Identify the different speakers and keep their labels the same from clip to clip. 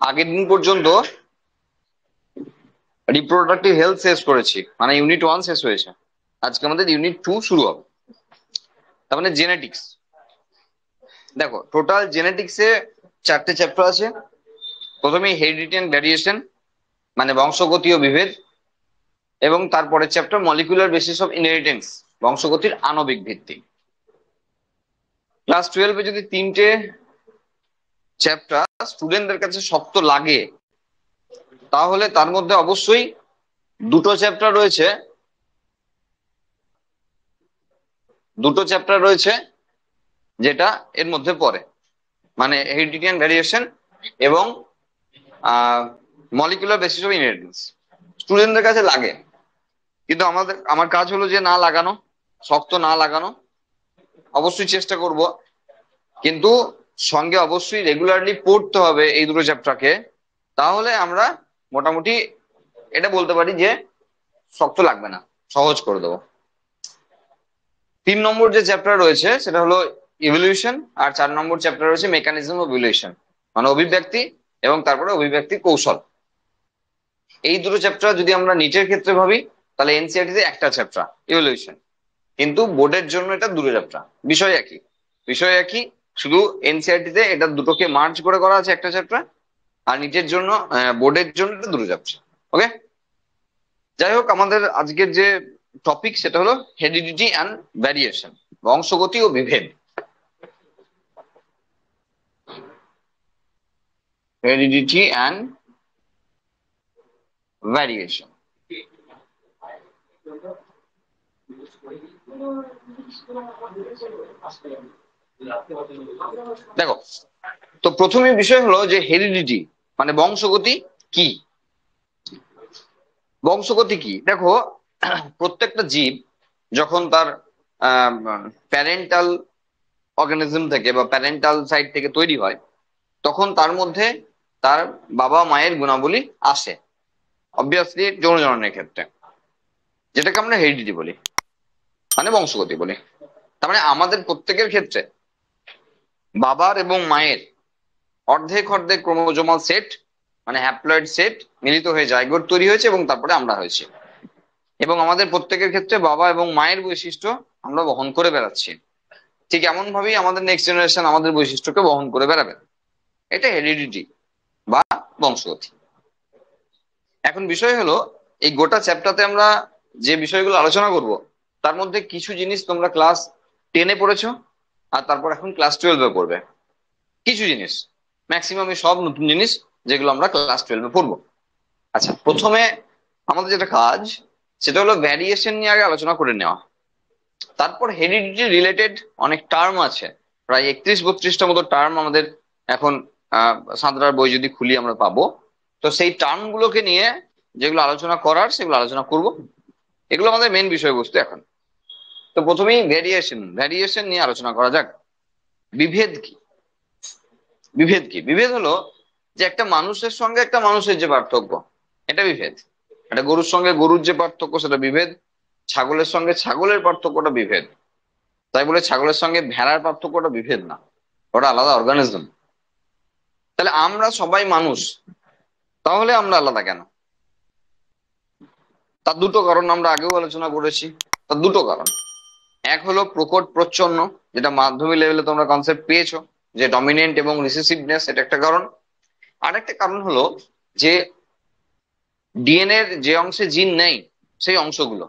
Speaker 1: আগের দিন পর্যন্ত রিপ্রোডাক্টিভ হেলথ শেষ করেছি, মানে ইউনিট 1 শেষ হয়েছে। আজকে আমাদের ইউনিট 2 শুরু হবে, তার মানে জেনেটিক্স। দেখো, টোটাল জেনেটিক্সে 4টে চ্যাপ্টার আছে। প্রথমে হেরিডিটি এন্ড ভ্যারিয়েশন, মানে বংশগতি ও বিভেদ, এবং তারপরের chapter molecular basis of inheritance, বংশগতির আণবিক ভিত্তি। ক্লাস 12-এ যদি 3টে চ্যাপ্টার স্টুডেন্টদের কাছে শক্ত লাগে, তাহলে তার মধ্যে অবশ্যই দুটো চ্যাপ্টার রয়েছে যেটা এর মধ্যে পড়ে, মানে হেরিডিটি এন্ড ভ্যারিয়েশন এবং মলিকুলার বেসিস অফ ইনহেরিটেন্স। স্টুডেন্টদের কাছে লাগে, কিন্তু আমার কাজ হলো যে না লাগানো, শক্ত না লাগানো। অবশ্যই চেষ্টা করব, কিন্তু সঙ্গে অবশ্যই রেগুলারলি পড়তে হবে এই দুটো চ্যাপ্টারকে। তাহলে আমরা মোটামুটি এটা বলতে পারি যে শক্ত লাগবে না, সহজ করে দেবো। 3 নম্বর যে চ্যাপ্টার রয়েছে সেটা হলো ইভলিউশন, আর 4 নম্বর চ্যাপ্টার রয়েছে মেকানিজম অফ ইভলিউশন, মানে অভিব্যক্তি এবং তারপরে অভিব্যক্তি কৌশল। এই দুটো চ্যাপ্টার যদি আমরা নিটের ক্ষেত্রে ভাবি, তাহলে এনসিইআরটি তে একটা চ্যাপ্টার ইভলিউশন, কিন্তু বোর্ডের জন্য এটা দুটো চ্যাপ্টার। বিষয় একই, শুধু এনসিইআরটি তে এটা দুটোকে মার্জ করে করা আছে একটা চ্যাপ্টার, আর নিটের জন্য বোর্ডের জন্য এটা দুটো চ্যাপ্টার। ওকে, যাই হোক, আমাদের আজকের যে টপিক সেটা হলো হেরিডিটি অ্যান্ড ভ্যারিয়েশন, বংশগতি ও বিভেদ। Heredity and variation. দেখো, তো প্রথমে বিষয় হলো যে হেরিডিটি মানে বংশগতি কি। বংশগতি কি দেখো, প্রত্যেকটা জীব যখন তার প্যারেন্টাল অর্গানিজম থেকে বা প্যারেন্টাল সাইড থেকে তৈরি হয়, তখন তার মধ্যে তার বাবা মায়ের গুণাবলী আসে, অবভিয়াসলি যৌন জননের ক্ষেত্রে, যেটাকে আমরা হেরিডিটি বলি, মানে বংশগতি বলি। তার মানে আমাদের প্রত্যেকের ক্ষেত্রে বাবার এবং মায়ের অর্ধেক অর্ধেক ক্রোমোজোমাল সেট, মানে হ্যাপ্লয়েড সেট মিলিত হয়ে জাইগোট তৈরি হয়েছে এবং তারপরে আমরা হয়েছি। এবং আমাদের প্রত্যেকের ক্ষেত্রে বাবা এবং মায়ের বৈশিষ্ট্য আমরা বহন করে বেড়াচ্ছি। ঠিক এমন ভাবেই আমাদের নেক্সট জেনারেশন আমাদের বৈশিষ্ট্যকে বহন করে বেড়াবে। এটা হেরিডিটি বা বংশগতি। এখন বিষয় হলো, এই গোটা চ্যাপ্টারতে আমরা যে বিষয়গুলো আলোচনা করব, তার মধ্যে কিছু জিনিস তোমরা ক্লাস 10-এ পড়েছো, আর তারপর এখন ক্লাস 12-এ পড়বে। কিছু জিনিস, ম্যাক্সিমামই সব নতুন জিনিস যেগুলো আমরা ক্লাস 12-এ পড়বো। আচ্ছা, প্রথমে আমাদের যেটা কাজ সেটা হলো ভ্যারিয়েশন নিয়ে আগে আলোচনা করে নেওয়া। তারপর হেরিডিটি রিলেটেড অনেক টার্ম আছে, প্রায় 31-32টা মতো টার্ম আমাদের এখন সাঁতরার বই যদি খুলি আমরা পাবো। তো সেই টার্ম গুলোকে নিয়ে যেগুলো আলোচনা করার সেগুলো আলোচনা করব। এগুলো আমাদের মেন বিষয়বস্তু এখন। তো প্রথমেই ভ্যারিয়েশন নিয়ে আলোচনা করা যাক। বিভেদ কি? বিভেদ হলো যে একটা মানুষের সঙ্গে একটা মানুষের যে পার্থক্য, এটা বিভেদ। একটা গরুর সঙ্গে গরুর যে পার্থক্য সেটা বিভেদ। ছাগলের সঙ্গে ছাগলের পার্থক্যটা বিভেদ। তাই বলে ছাগলের সঙ্গে ভেড়ার পার্থক্যটা বিভেদ না, ওটা আলাদা অর্গানিজম। তাহলে আমরা সবাই মানুষ, তাহলে আমরা আলাদা কেন? তার দুটো কারণ আমরা আগেও আলোচনা করেছি। তার দুটো কারণ, এক হলো প্রকট প্রচ্ছন্ন, যেটা মাধ্যমিক লেভেলে তোমরা কনসেপ্ট পেয়েছো, যে ডমিনেন্ট এবং রিসেসিভনেস, এটা একটা কারণ। আর একটা কারণ হলো যে ডিএনএ এর যে অংশে জিন নেই, সেই অংশগুলো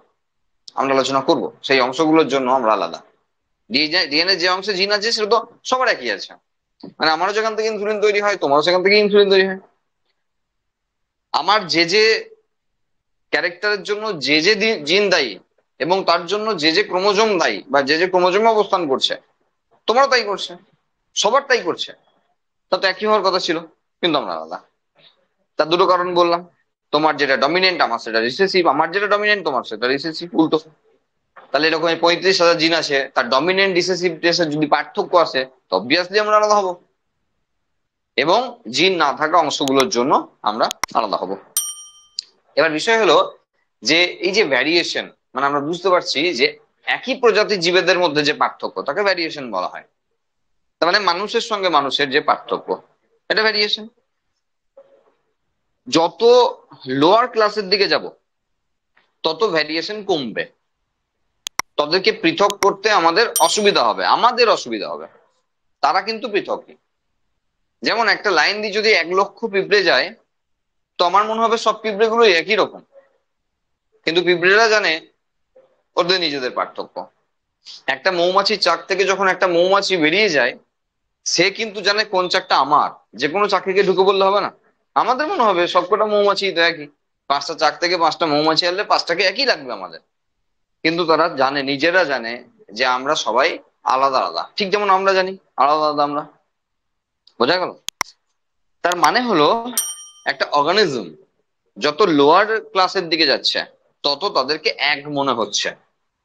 Speaker 1: আমরা আলোচনা করব, সেই অংশগুলোর জন্য আমরা আলাদা। ডিএনএ যে অংশে জিন আছে সেটা তো সবার একই আছে, মানে আমারও যেখান থেকে ইনসুলিন তৈরি হয় তোমারও সেখান থেকে ইনসুলিন তৈরি হয়। আমার যে যে ক্যারেক্টারের জন্য যে যে জিন দায়ী এবং তার জন্য যে যে ক্রোমোজোম দায়ী বা যে যে ক্রোমোজোমে অবস্থান করছে, তোমারও তাই করছে, সবার তাই করছে। তা তো একই হওয়ার কথা ছিল, কিন্তু আমরা আলাদা। তার দুটো কারণ বললাম। তোমার যেটা ডমিনেন্ট আমার সেটা রিসেসিভ, আমার যেটা ডমিনেন্ট তোমার সেটা রিসেসিভ, উল্টো। তাহলে এরকম 35,000 জিন আছে, তার ডমিনেন্ট রিসেসিভ যদি পার্থক্য আসে, তো অবভিয়াসলি আমরা আলাদা হবো, এবং জিন না থাকা অংশগুলোর জন্য আমরা আলাদা হব। এবার বিষয় হলো যে এই যে ভ্যারিয়েশন, মানে আমরা বুঝতে পারছি যে একই প্রজাতির জীবেদের মধ্যে যে পার্থক্য তাকে ভ্যারিয়েশন বলা হয়। তার মানে মানুষের সঙ্গে মানুষের যে পার্থক্য, এটা ভ্যারিয়েশন। যত লোয়ার ক্লাসের দিকে যাব তত ভ্যারিয়েশন কমবে, তাদেরকে পৃথক করতে আমাদের অসুবিধা হবে, আমাদের অসুবিধা হবে, তারা কিন্তু পৃথক। যেমন একটা লাইন দিয়ে যদি 1,00,000 পিঁপড়ে যায়, তো আমার মনে হবে সব পিঁপড়ে গুলো একই রকম, কিন্তু পিঁপড়েরা জানে ওদের নিজেদের পার্থক্য। একটা মৌমাছির চাক থেকে যখন একটা মৌমাছি বেরিয়ে যায়, সে কিন্তু জানে কোন চাকটা আমার। যে কোনো চাকরিকে ঢুকে বললে হবে না। আমাদের মনে হবে সবকটা মৌমাছি তো একই, 5টা চাক থেকে 5টা মৌমাছি আনলে 5টাকে একই লাগবে আমাদের, কিন্তু তারা জানে, নিজেরা জানে যে আমরা সবাই আলাদা আলাদা, ঠিক যেমন আমরা জানি আলাদা আলাদা আমরা। বোঝা গেল? তার মানে হলো একটা অর্গানিজম যত লোয়ার ক্লাসের দিকে যাচ্ছে তত তাদেরকে এক মনে হচ্ছে।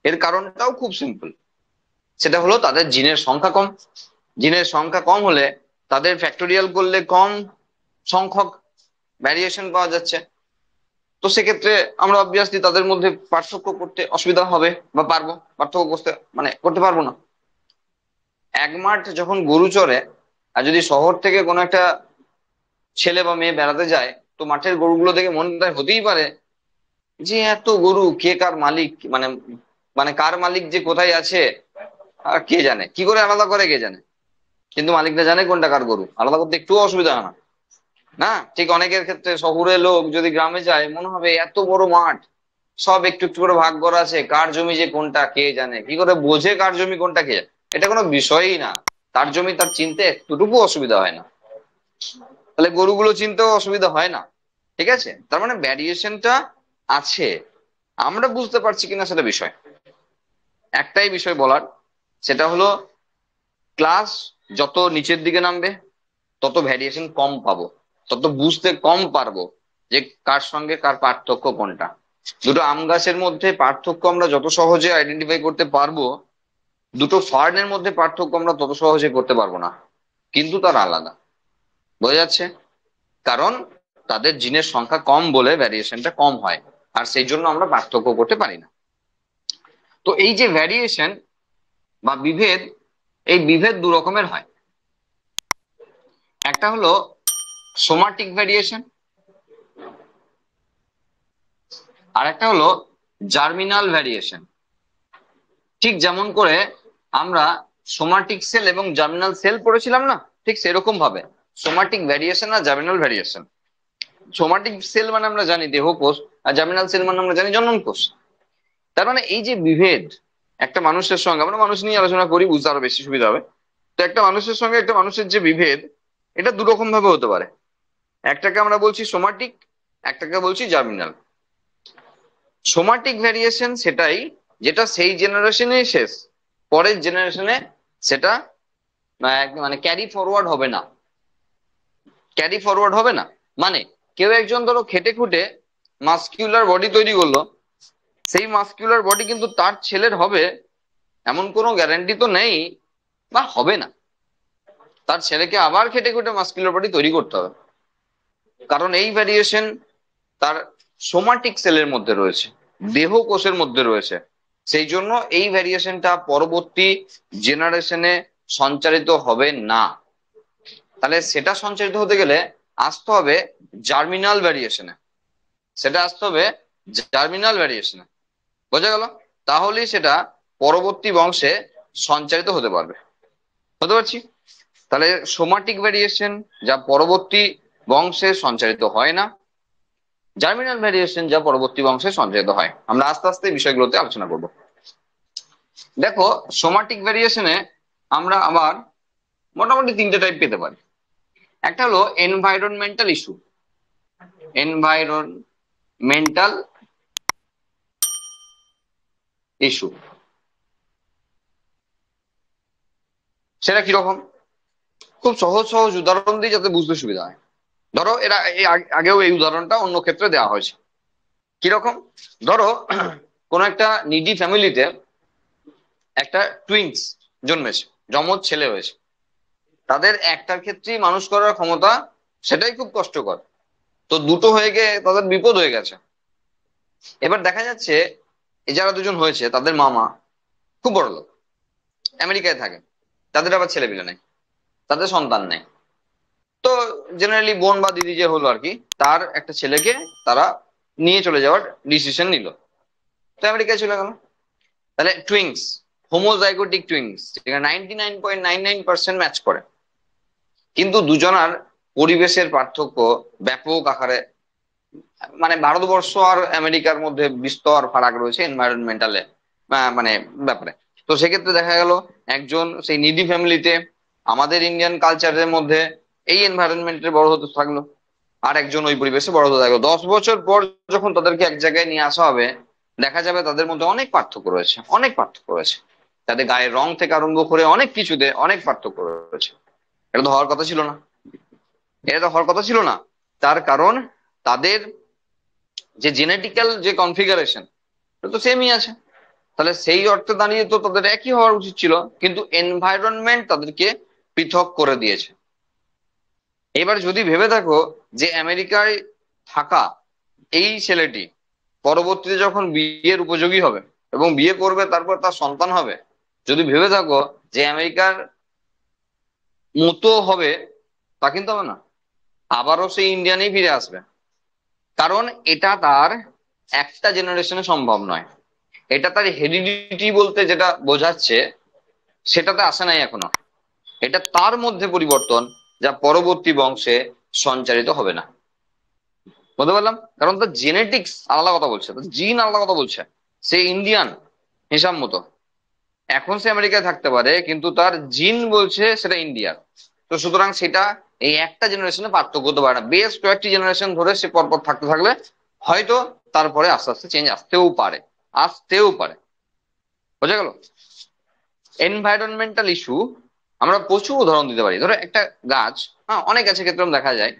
Speaker 1: এর কারণটাও খুব সিম্পল, সেটা হলো তাদের জিনের সংখ্যা কম। জিনের সংখ্যা কম হলে তাদের ফ্যাক্টোরিয়াল করলে কম সংখ্যক ভ্যারিয়েশন পাওয়া যাচ্ছে। তো সেক্ষেত্রে আমরা অবভিয়াসলি তাদের মধ্যে পার্থক্য করতে অসুবিধা হবে, বা পারবো পার্থক্য করতে, মানে করতে পারবো না। এক মাঠ যখন গরু চড়ে, আর যদি শহর থেকে কোনো একটা ছেলে বা মেয়ে বেড়াতে যায়, তো মাঠের গরুগুলো দেখে মনে হতেই পারে যে এত গরু, কে কার মালিক, মানে মানে কার মালিক যে কোথায় আছে আর কে জানে, কি করে আলাদা করে কে জানে। কিন্তু মালিকটা জানে কোনটা কার গরু, আলাদা করতে একটু অসুবিধা হয় না। না, ঠিক অনেকের ক্ষেত্রে শহুরে লোক যদি গ্রামে যায়, মনে হবে এত বড় মাঠ, সব একটু একটু করে ভাগ করা আছে, কার জমি যে কোনটা কে জানে, কি করে বোঝে কার জমি কোনটা কে জানে? এটা কোনো বিষয়ই না। তার জমি তার চিনতে একটুটুকু অসুবিধা হয় না, তাহলে গরুগুলো চিনতেও অসুবিধা হয় না। ঠিক আছে, তার মানে ভ্যারিয়েশনটা আছে, আমরা বুঝতে পারছি কিনা সেটা বিষয়। একটাই বিষয় বলার, সেটা হলো ক্লাস যত নিচের দিকে নামবে তত ভ্যারিয়েশন কম পাবো, তত বুঝতে কম পারবো যে কার সঙ্গে কার পার্থক্য কোনটা। দুটো আম গাছের মধ্যে পার্থক্য আমরা যত সহজে আইডেন্টিফাই করতে পারবো, দুটো ফার্নের মধ্যে পার্থক্য আমরা তত সহজে করতে পারবো না, কিন্তু তারা আলাদা। বোঝা যাচ্ছে? কারণ তাদের জিনের সংখ্যা কম বলে ভ্যারিয়েশনটা কম হয়, আর সেই জন্য আমরা পার্থক্য করতে পারি না। তো এই যে ভ্যারিয়েশন বা বিভেদ, এই বিভেদ দু রকমের হয়। একটা হলো সোমাটিক ভ্যারিয়েশন, আর একটা হলো জার্মিনাল ভ্যারিয়েশন। ঠিক যেমন করে আমরা সোমাটিক সেল এবং জার্মিনাল সেল পড়েছিলাম না, ঠিক সেরকম ভাবে সোমাটিক ভ্যারিয়েশন আর জার্মিনাল ভ্যারিয়েশন। সোমাটিক সেল মানে আমরা জানি দেহকোষ, আর জার্মিনাল সেল মানে আমরা জানি জনন কোষ। তার মানে এই যে বিভেদ একটা মানুষের সঙ্গে, আমরা মানুষ নিয়ে আলোচনা করি বুঝতে আরো বেশি সুবিধা হবে। তো একটা মানুষের সঙ্গে একটা মানুষের যে বিভেদ, এটা দু রকম ভাবে হতে পারে। একটাকে আমরা বলছি সোমাটিক, একটাকে বলছি জার্মিনাল। সোমাটিক ভ্যারিয়েশন সেটাই যেটা সেই জেনারেশনে শেষ, পরের জেনারেশনে সেটা মানে ক্যারি ফরওয়ার্ড হবে না। ক্যারি ফরওয়ার্ড হবে না মানে কেউ একজন ধরো খেটে খুঁটে মাস্কিউলার বডি তৈরি করলো, সেই মাস্কিউলার বডি কিন্তু তার ছেলের হবে এমন কোনো গ্যারান্টি তো নেই, বা হবে না। তার ছেলেকে আবার খেটে খুঁটে মাস্কিউলার বডি তৈরি করতে হবে, কারণ এই ভ্যারিয়েশন তার সোমাটিক সেলের মধ্যে রয়েছে, দেহ কোষের মধ্যে রয়েছে। সেই জন্য এই ভ্যারিয়েশনটা পরবর্তী জেনারেশনে সঞ্চারিত হবে না। তাহলে সেটা সঞ্চারিত হতে গেলে আসতে হবে জার্মিনাল ভ্যারিয়েশনে, সেটা আসতে হবে জার্মিনাল ভ্যারিয়েশনে। বোঝা গেল? তাহলেই সেটা পরবর্তী বংশে সঞ্চারিত হতে পারবে। হতে পারছি? তাহলে সোমাটিক ভ্যারিয়েশন যা পরবর্তী বংশে সঞ্চারিত হয় না, জার্মিনাল ভ্যারিয়েশন যা পরবর্তী বংশে সঞ্চারিত হয়। আমরা আস্তে আস্তে এই বিষয়গুলোতে আলোচনা করব। দেখো, সোমাটিক ভ্যারিয়েশনে আমরা আবার মোটামুটি তিনটে টাইপ পেতে পারি। একটা হলো এনভায়রনমেন্টাল ইস্যু। এনভায়রনমেন্টাল ইস্যু সেটা কিরকম? খুব সহজ সহজ উদাহরণ দিই যাতে বুঝতে সুবিধা হয়। ধরো এরা আগেও এই উদাহরণটা অন্য ক্ষেত্রে দেওয়া হয়েছে। কিরকম? ধরো কোন একটা নিডি ফ্যামিলিতে একটা টুইন্স জন্মেছে, যমজ ছেলে হয়েছে। তাদের একটার ক্ষেত্রেই মানুষ করার ক্ষমতা, সেটাই খুব কষ্টকর। তো দুটো হয়ে গিয়ে তাদের বিপদ হয়ে গেছে। এবার দেখা যাচ্ছে এই যারা দুজন হয়েছে তাদের মামা খুব বড় লোক, আমেরিকায় থাকে, তাদের আবার ছেলে পিলে নেই, তাদের সন্তান নেই। তো জেনারেলি বোন বা দিদি যে হলো আর কি, তার একটা ছেলেকে তারা নিয়ে চলে যাওয়ার ডিসিশন নিল, তো আমেরিকায় চলে গেল। তাহলে টুইংস, হোমোজাইগোটিক টুইংস, ঠিক আছে, 99.99% ম্যাচ করে, কিন্তু দুজনার পরিবেশের পার্থক্য ব্যাপক আকারে, মানে ভারতবর্ষ আর আমেরিকার মধ্যে বিস্তর ফারাক রয়েছে এনভায়রনমেন্টালে, মানে ব্যাপারে। তো সেক্ষেত্রে দেখা গেল একজন সেই নিডি ফ্যামিলিতে আমাদের ইন্ডিয়ান কালচারের মধ্যে এই এনভায়রনমেন্টে বড় হতে থাকলো, আর একজন ওই পরিবেশে বড় হতে থাকলো। 10 বছর পর যখন তাদেরকে এক জায়গায় নিয়ে আসা হবে, দেখা যাবে তাদের মধ্যে অনেক পার্থক্য রয়েছে, অনেক পার্থক্য রয়েছে, তাদের গায়ের রং থেকে আরম্ভ করে অনেক কিছুতে অনেক পার্থক্য রয়েছে। এটা তো হওয়ার কথা ছিল না, এটা তো হওয়ার কথা ছিল না। তার কারণ তাদের যে জেনেটিক্যাল যে কনফিগারেশন, এটা তো সেমই আছে। তাহলে সেই অর্থে দাঁড়িয়ে তো তাদের একই হওয়ার উচিত ছিল, কিন্তু এনভায়রনমেন্ট তাদেরকে পৃথক করে দিয়েছে। এবার যদি ভেবে থাকো যে আমেরিকায় থাকা এই ছেলেটি পরবর্তীতে যখন বিয়ের উপযোগী হবে এবং বিয়ে করবে, তারপর তার সন্তান হবে, যদি ভেবে থাকো যে আমেরিকার মতো হবে, তা কিন্তু হবে না, আবারও সেই ইন্ডিয়ানেই ফিরে আসবে। কারণ এটা তার একটা জেনারেশনে সম্ভব নয়, এটা তার হেরিডিটি বলতে যেটা বোঝাচ্ছে সেটাতে আসে নাই এখনো। এটা তার মধ্যে পরিবর্তন, যা পরবর্তী বংশে সঞ্চারিত হবে না। বলতে পারলাম? কারণ তার জেনেটিক্স আলাদা কথা বলছে, তার জিন আলাদা কথা বলছে। সে ইন্ডিয়ান হিসাব মতো, এখন সে আমেরিকায় থাকতে পারে, কিন্তু তার জিন বলছে সেটা ইন্ডিয়ার। তো সুতরাং সেটা এই একটা জেনারেশনে পার্থক্য হতে পারে না, বেশ কয়েকটি জেনারেশন ধরে সে পরপর থাকতে থাকলে হয়তো তারপরে আস্তে আস্তে চেঞ্জ আসতেও পারে, আসতেও পারে। বোঝা গেল? এনভায়রনমেন্টাল ইস্যু আমরা প্রচুর উদাহরণ দিতে পারি। ধরো একটা গাছ, হ্যাঁ, অনেক গাছের ক্ষেত্রে দেখা যায়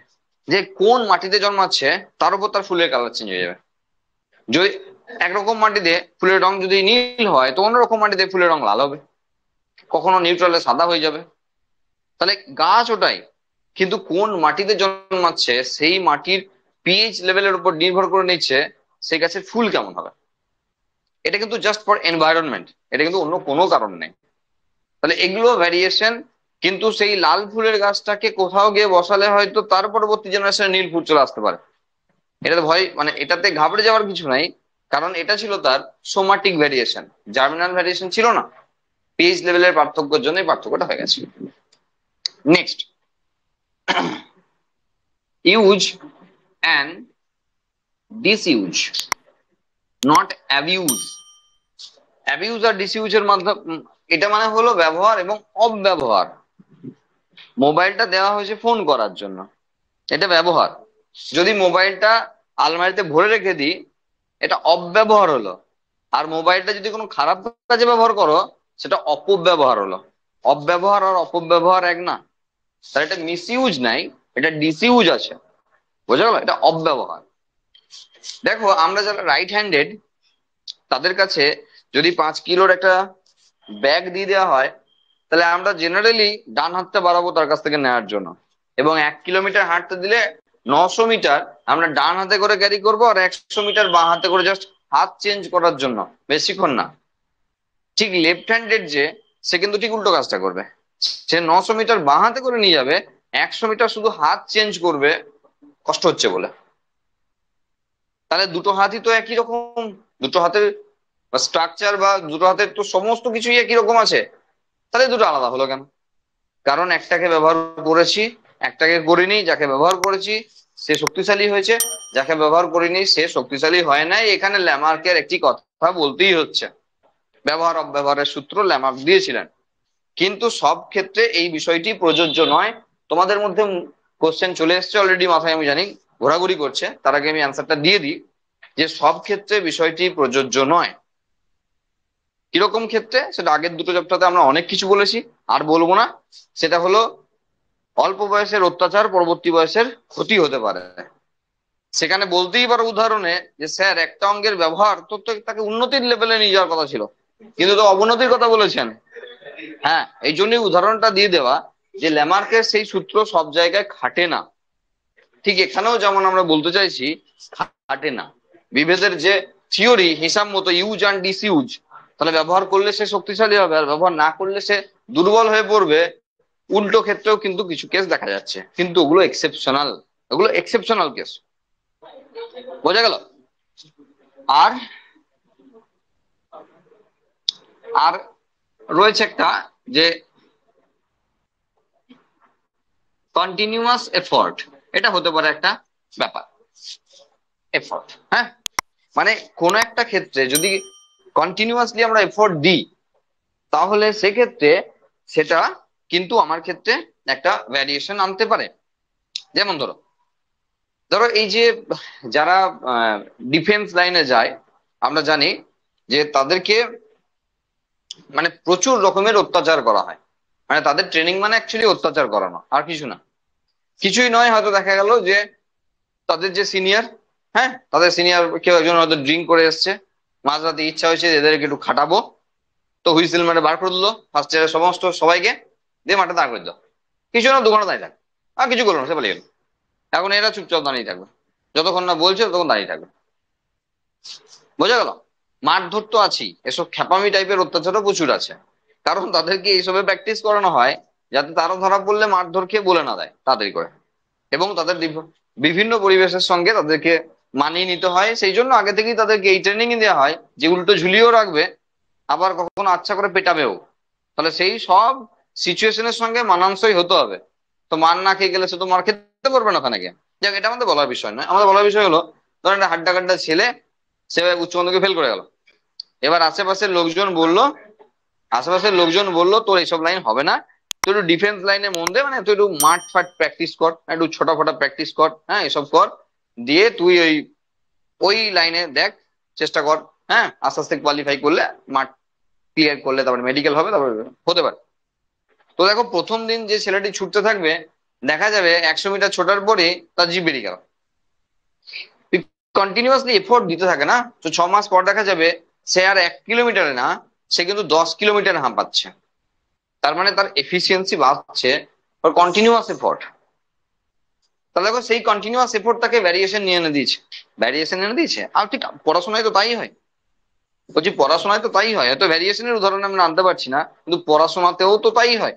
Speaker 1: যে কোন মাটিতে জন্মাচ্ছে তার উপর তার ফুলের কালার চেঞ্জ হয়ে যাবে। যদি একরকম মাটিতে ফুলের রং যদি নীল হয়, তো অন্যরকম মাটিতে ফুলের রং লাল হবে, কখনো নিউট্রালে সাদা হয়ে যাবে। তাহলে গাছ ওটাই, কিন্তু কোন মাটিতে জন্মাচ্ছে সেই মাটির পিএইচ লেভেলের উপর নির্ভর করে নিচ্ছে সেই গাছের ফুল কেমন হবে। এটা কিন্তু জাস্ট ফর এনভায়রনমেন্ট, এটা কিন্তু অন্য কোনো কারণ নেই। তাহলে এগুলো ভ্যারিয়েশন, কিন্তু সেই লাল ফুলের গাছটাকে কোথাও গিয়ে বসালে হয়তো তার পরবর্তী জেনারেশনে নীল ফুল চলে আসতে পারে। এটাতে ভয়, মানে এটাতে ঘাবড়ে যাওয়ার কিছু নাই, কারণ এটা ছিল তার সোমাটিক ভ্যারিয়েশন, জার্মিনাল ভ্যারিয়েশন ছিল না। পিএইচ লেভেলের পার্থক্যের জন্যই পার্থক্যটা হয়ে গেছে। Next, use and disuse, not abuse. Abuse আর ডিসইউজের মাধ্যমে, এটা মানে হলো ব্যবহার এবং অপব্যবহার। মোবাইলটা দেওয়া হয়েছে ফোন করার জন্য, এটা ব্যবহার। যদি মোবাইলটা আলমারিতে ভরে রেখে দিই, এটা অপব্যবহার হলো। আর মোবাইলটা যদি কোনো খারাপ কাজে ব্যবহার করো, সেটা অপব্যবহার হলো। অপব্যবহার আর অপব্যবহার এক না, তাহলে এটা মিসইউজ নাই, এটা ডিসইউজ আছে। বোঝা গেল? এটা অপব্যবহার। দেখো আমরা যারা রাইট হ্যান্ডেড, তাদের কাছে যদি 5 কিলোর একটা ব্যাগ দিয়ে দেওয়া হয়, তাহলে আমরা জেনারেলি ডান হাতটা বাড়াবো তার কাছ থেকে নেওয়ার জন্য, এবং 1 কিলোমিটার হাঁটতে দিলে 900 মিটার আমরা ডান হাতে করে ক্যারি করবো, আর 100 মিটার বাঁ হাতে করে জাস্ট হাত চেঞ্জ করার জন্য, বেশিক্ষণ না। ঠিক লেফট হ্যান্ডেড যে, সে কিন্তু ঠিক উল্টো কাজটা করবে, সে 900 মিটার বাঁ হাতে করে নিয়ে যাবে, 100 মিটার শুধু হাত চেঞ্জ করবে কষ্ট হচ্ছে বলে। তাহলে দুটো হাতই তো একই রকম, দুটো হাতের স্ট্রাকচার বা দুটো হাতের তো সমস্ত কিছুই একই রকম আছে, তাহলে দুটো আলাদা হলো কেন? কারণ একটাকে ব্যবহার করেছি, একটাকে করিনি। যাকে ব্যবহার করেছি সে শক্তিশালী হয়েছে, যাকে ব্যবহার করিনি সে শক্তিশালী হয় নাই। এখানে ল্যামার্কের একটি কথা বলতেই হচ্ছে, ব্যবহার অব্যবহারের সূত্র ল্যামার্ক দিয়েছিলেন। কিন্তু সব ক্ষেত্রে এই বিষয়টি প্রযোজ্য নয়। তোমাদের মধ্যে কোশ্চেন চলে এসছে অলরেডি মাথায়, আমি জানি ঘোরাঘুরি করছে, তার আগে আমি অ্যান্সারটা দিয়ে দিই যে সব ক্ষেত্রে বিষয়টি প্রযোজ্য নয়। কিরকম ক্ষেত্রে সেটা আগের দুটো চ্যাপ্টারে আমরা অনেক কিছু বলেছি, আর বলবো না। সেটা হলো অল্প বয়সের অত্যাচার পরবর্তী বয়সের ক্ষতি হতে পারে। সেখানে বলতেই পারো উদাহরণে যে স্যার একটা অঙ্গের ব্যবহার তো তাকে উন্নতির লেভেলে নিয়ে যাওয়ার কথা ছিল, কিন্তু তো অবনতির কথা বলেছেন। হ্যাঁ, এই জন্যই উদাহরণটা দিয়ে দেওয়া যে ল্যামার্কের সেই সূত্র সব জায়গায় খাটে না। ঠিক এখানেও যেমন আমরা বলতে চাইছি খাটে না। বিভেদের যে থিওরি হিসাব মতো ইউজ অ্যান্ড ডিসইউজ, তাহলে ব্যবহার করলে সে শক্তিশালী হবে, আর ব্যবহার না করলে সে দুর্বল হয়ে পড়বে, উল্টো ক্ষেত্রেও কিন্তু কিছু কেস দেখা যাচ্ছে, কিন্তু ওগুলো এক্সেপশনাল, ওগুলো এক্সেপশনাল কেস। বোঝা গেল? আর আর রয়েছে একটা, যে কন্টিনিউয়াস এফোর্ট, এটা হতে পারে একটা ব্যাপার। এফোর্ট, হ্যাঁ, মানে কোন একটা ক্ষেত্রে যদি কন্টিনিউয়াসলি আমরা এফোর্ট দিই, তাহলে সেক্ষেত্রে সেটা কিন্তু আমার ক্ষেত্রে একটা ভ্যারিয়েশন আনতে পারে। যেমন ধরো, এই যে যারা ডিফেন্স লাইনে যায়, আমরা জানি যে তাদেরকে মানে প্রচুর রকমের অত্যাচার করা হয়। মানে তাদের ট্রেনিং মানে অ্যাকচুয়ালি অত্যাচার করানো, আর কিছু না। কিছুই নয়, হয়তো দেখা গেল যে তাদের যে সিনিয়র, হ্যাঁ, তাদের সিনিয়র কেউ একজন হয়তো ড্রিঙ্ক করে এসছে, মাঝরাতে ইচ্ছা হয়েছে যে এদেরকে একটু খাটাবো, তো হুইসেল মেরে বার করে দিল ফার্স্ট ইয়ারের সমস্ত সবাইকে, দিয়ে মাঠে দাঁড় করে দিল। কিছু না, 2 ঘন্টা দাঁড়িয়ে থাকবে, আর কিছু করলো না, সে পালিয়ে গেল। এখন এরা চুপচাপ দাঁড়িয়ে থাকবে, যতক্ষণ না বলছে ততক্ষণ দাঁড়িয়ে থাকবে। বোঝা গেল? মারধর তো আছেই, এসব খ্যাপামি টাইপের অত্যাচারও প্রচুর আছে। কারণ তাদেরকে এইসবে প্র্যাকটিস করানো হয় যাতে তারা ধরা পড়লে মারধর খেয়ে বলে না দেয় তাড়াতাড়ি করে। এবং তাদের বিভিন্ন পরিবেশের সঙ্গে তাদেরকে মানিয়ে নিতে হয়, সেই জন্য আগে থেকেই তাদেরকে এই ট্রেনিং দেওয়া হয় যে উল্টো ঝুলিয়েও রাখবে, আবার কখনো আচ্ছা করে পেটাবেও। তাহলে সেই সব সিচুয়েশনের সঙ্গে মানানসই হতে হবে। তো মার না খেয়ে গেলে সে তো মার খেতে পারবে না ওখানে গিয়ে। যাক, এটা আমাদের বলার বিষয় নয়, আমাদের বলার বিষয় হলো, ধরেন একটা হাড্ডা কাড্ডা ছেলে, সে উচ্চ মাধ্যমিকে ফেল করে গেল। এবার আশেপাশের লোকজন বললো তোর এইসব লাইন হবে না, তুই একটু ডিফেন্স লাইনে মন দে, মানে তুই একটু মাঠ ফাট প্র্যাকটিস কর, একটু ছোটা ফোটা প্র্যাকটিস কর, হ্যাঁ, এসব কর, দিয়ে তুই ওই ওই লাইনে দেখ, চেষ্টা কর। হ্যাঁ, আস্তে আস্তে কোয়ালিফাই করলে, মাঠ ক্লিয়ার করলে তারপরে মেডিকেল হবে, তারপরে হতে পারে। তো দেখো, প্রথম দিন যে ছেলেটি ছুটতে থাকবে, দেখা যাবে 100 মিটার ছোটার পরে তার জিভ বেরিয়ে গেল। কন্টিনিউয়াসলি এফোর্ট দিতে থাকে না, তো 6 মাস পর দেখা যাবে সে আর 1 কিলোমিটারে না, সে কিন্তু 10 কিলোমিটার হাঁপাচ্ছে। তার মানে তার এফিসিয়েন্সি বাড়ছে, ওর কন্টিনিউয়াস এফোর্ট। তাহলে দেখো, সেই কন্টিনিউয়াস এফোর্ট তাকে ভ্যারিয়েশন নিয়ে এনে দিয়েছে, ভ্যারিয়েশন এনে দিয়েছে। আর ঠিক পড়াশোনায় তো তাই হয়, বলছি পড়াশোনায় তো তাই হয়, হয়তো ভ্যারিয়েশনের উদাহরণ আমরা আনতে পারছি না, কিন্তু পড়াশোনাতেও তো তাই হয়।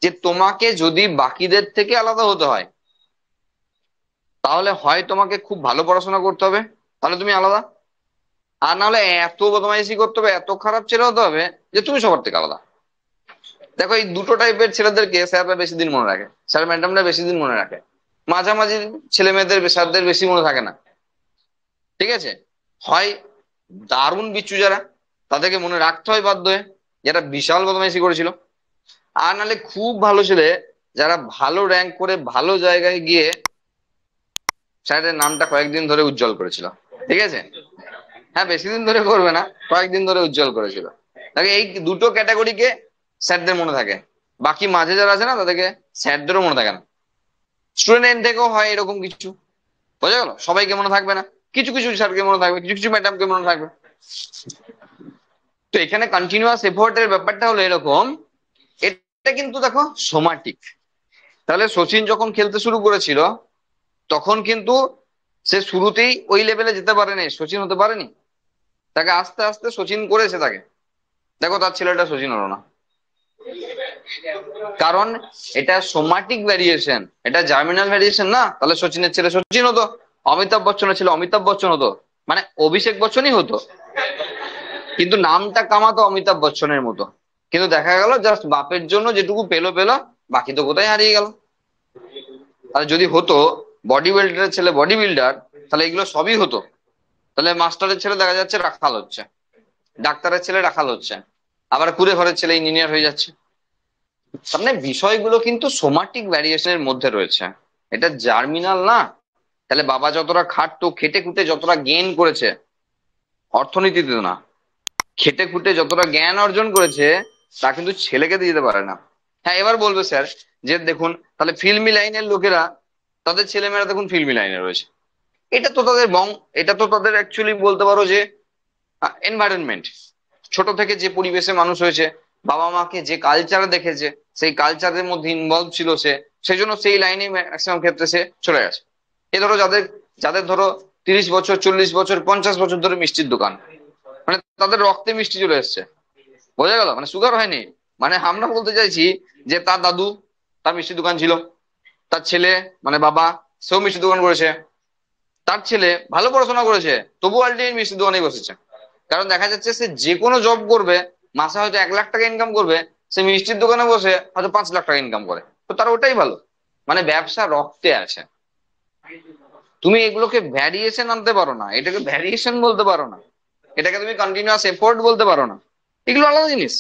Speaker 1: যে তোমাকে যদি বাকিদের থেকে আলাদা হতে হয়, তাহলে হয় তোমাকে খুব ভালো পড়াশোনা করতে হবে, তাহলে তুমি আলাদা। আর নাহলে এত বদমাইশি করতে হবে, এত খারাপ ছেলে হতে হবে যে তুমি সবার থেকে আলাদা। দেখো, এই দুটো টাইপের ছেলেদেরকে স্যাররা বেশি দিন মনে রাখে, স্যার ম্যাডামরা বেশি দিন মনে রাখে। মাঝামাঝি ছেলে মেয়েদের স্যারদের বেশি মনে থাকে না। ঠিক আছে? হয় দারুণ বিচ্ছু যারা, তাদেরকে মনে রাখতে হয় বাধ্য হয়ে, যারা বিশাল বদমাইশি করেছিল। আর নাহলে খুব ভালো ছেলে, যারা ভালো র্যাঙ্ক করে ভালো জায়গায় গিয়ে স্যারের নামটা কয়েকদিন ধরে উজ্জ্বল করেছিল। ঠিক আছে? হ্যাঁ, বেশি দিন ধরে করবে না, কয়েকদিন ধরে উজ্জ্বল করেছিল। তাকে এই দুটো ক্যাটাগরিকে স্যারদের মনে থাকে, বাকি মাঝে যারা আছে না তাদেরকে স্যারদেরও মনে থাকে না। স্টুডেন্ট থেকেও হয় এরকম কিছু। বোঝা গেল? সবাইকে মনে থাকবে না, কিছু কিছু স্যারকে মনে থাকবে, কিছু কিছু ম্যাডামকে মনে থাকবে। তো এখানে কন্টিনিউয়াস এফোর্টের ব্যাপারটা হলো এরকম। এটা কিন্তু দেখো সোমাটিক। তাহলে সচিন যখন খেলতে শুরু করেছিল, তখন কিন্তু সে শুরুতেই ওই লেভেলে যেতে পারেনি, সচিন হতে পারেনি। তাকে আস্তে আস্তে সচিন করেছে তাকে। দেখো, তার ছেলেটা সচিন হলো না, কারণ এটা সোমাটিক ভ্যারিয়েশন, এটা জার্মিনাল ভ্যারিয়েশন না। তাহলে সচিনের ছেলে সচিন হতো, অমিতাভ বচ্চনের ছেলে অমিতাভ বচ্চন হতো, মানে অভিষেক বচ্চনই হতো, কিন্তু নামটা কামাতো অমিতাভ বচ্চনের মতো। কিন্তু দেখা গেল জাস্ট বাপের জন্য যেটুকু পেলো পেলো, বাকি তো কোথায় হারিয়ে গেল। আর যদি হতো বডি বিল্ডারের ছেলে বডি বিল্ডার, তাহলে এগুলো সবই হতো। তাহলে মাস্টারের ছেলে দেখা যাচ্ছে রাখাল হচ্ছে, ডাক্তারের ছেলে রাখাল হচ্ছে, আবার কুড়ে ঘরের ছেলে ইঞ্জিনিয়ার হয়ে যাচ্ছে। তার মানে বিষয়গুলো কিন্তু সোমাটিক ভ্যারিয়েশনের মধ্যে রয়েছে, এটা জার্মিনাল না। তাহলে বাবা যতটা খাটতো, খেটে খুঁটে যতটা গেইন করেছে, অর্থনীতিতে না, খেটে খুঁটে যতটা জ্ঞান অর্জন করেছে, তা কিন্তু ছেলেকে দিয়ে দিতে পারে না। হ্যাঁ, এবার বলবে স্যার যে দেখুন, তাহলে ফিল্মি লাইনের লোকেরা, তাদের ছেলেমেয়েরা দেখুন ফিল্মি লাইনে রয়েছে। এটা তো তাদের এটা তো তাদের অ্যাকচুয়ালি বলতে পারো যে এনভায়রনমেন্ট। ছোট থেকে যে পরিবেশে মানুষ হয়েছে, বাবা মাকে যে কালচারে দেখেছে, সেই কালচারের মধ্যে ইনভলভ ছিল সে, সেই জন্য সেই লাইনে ম্যাক্সিমাম ক্ষেত্রে সে চলে গেছে। এ ধরো যাদের যাদের ধরো 30 বছর, 40 বছর, 50 বছর ধরে মিষ্টির দোকান, মানে তাদের রক্তে মিষ্টি চলে এসছে। বোঝা গেল? মানে সুগার হয়নি, মানে আমরা বলতে চাইছি যে তার দাদু, তার মিষ্টির দোকান ছিল, তার ছেলে মানে বাবা, সেও মিষ্টির দোকান করেছে, তার ছেলে ভালো পড়াশোনা করেছে, তবু আলটিমেট মিষ্টির দোকানেই বসেছে। কারণ দেখা যাচ্ছে সে যে কোনো জব করবে, মাসে হয়তো 1 লাখ টাকা ইনকাম করবে, সে মিষ্টির দোকানে বসে হয়তো 5 লাখ টাকা ইনকাম করে, তো তার ওটাই ভালো। মানে ব্যবসা রক্তে আছে। তুমি এগুলোকে ভ্যারিয়েশন আনতে পারো না, এটাকে ভ্যারিয়েশন বলতে পারো না, এটাকে তুমি কন্টিনিউয়াস এফোর্ট বলতে পারো না। এগুলো আলাদা জিনিস।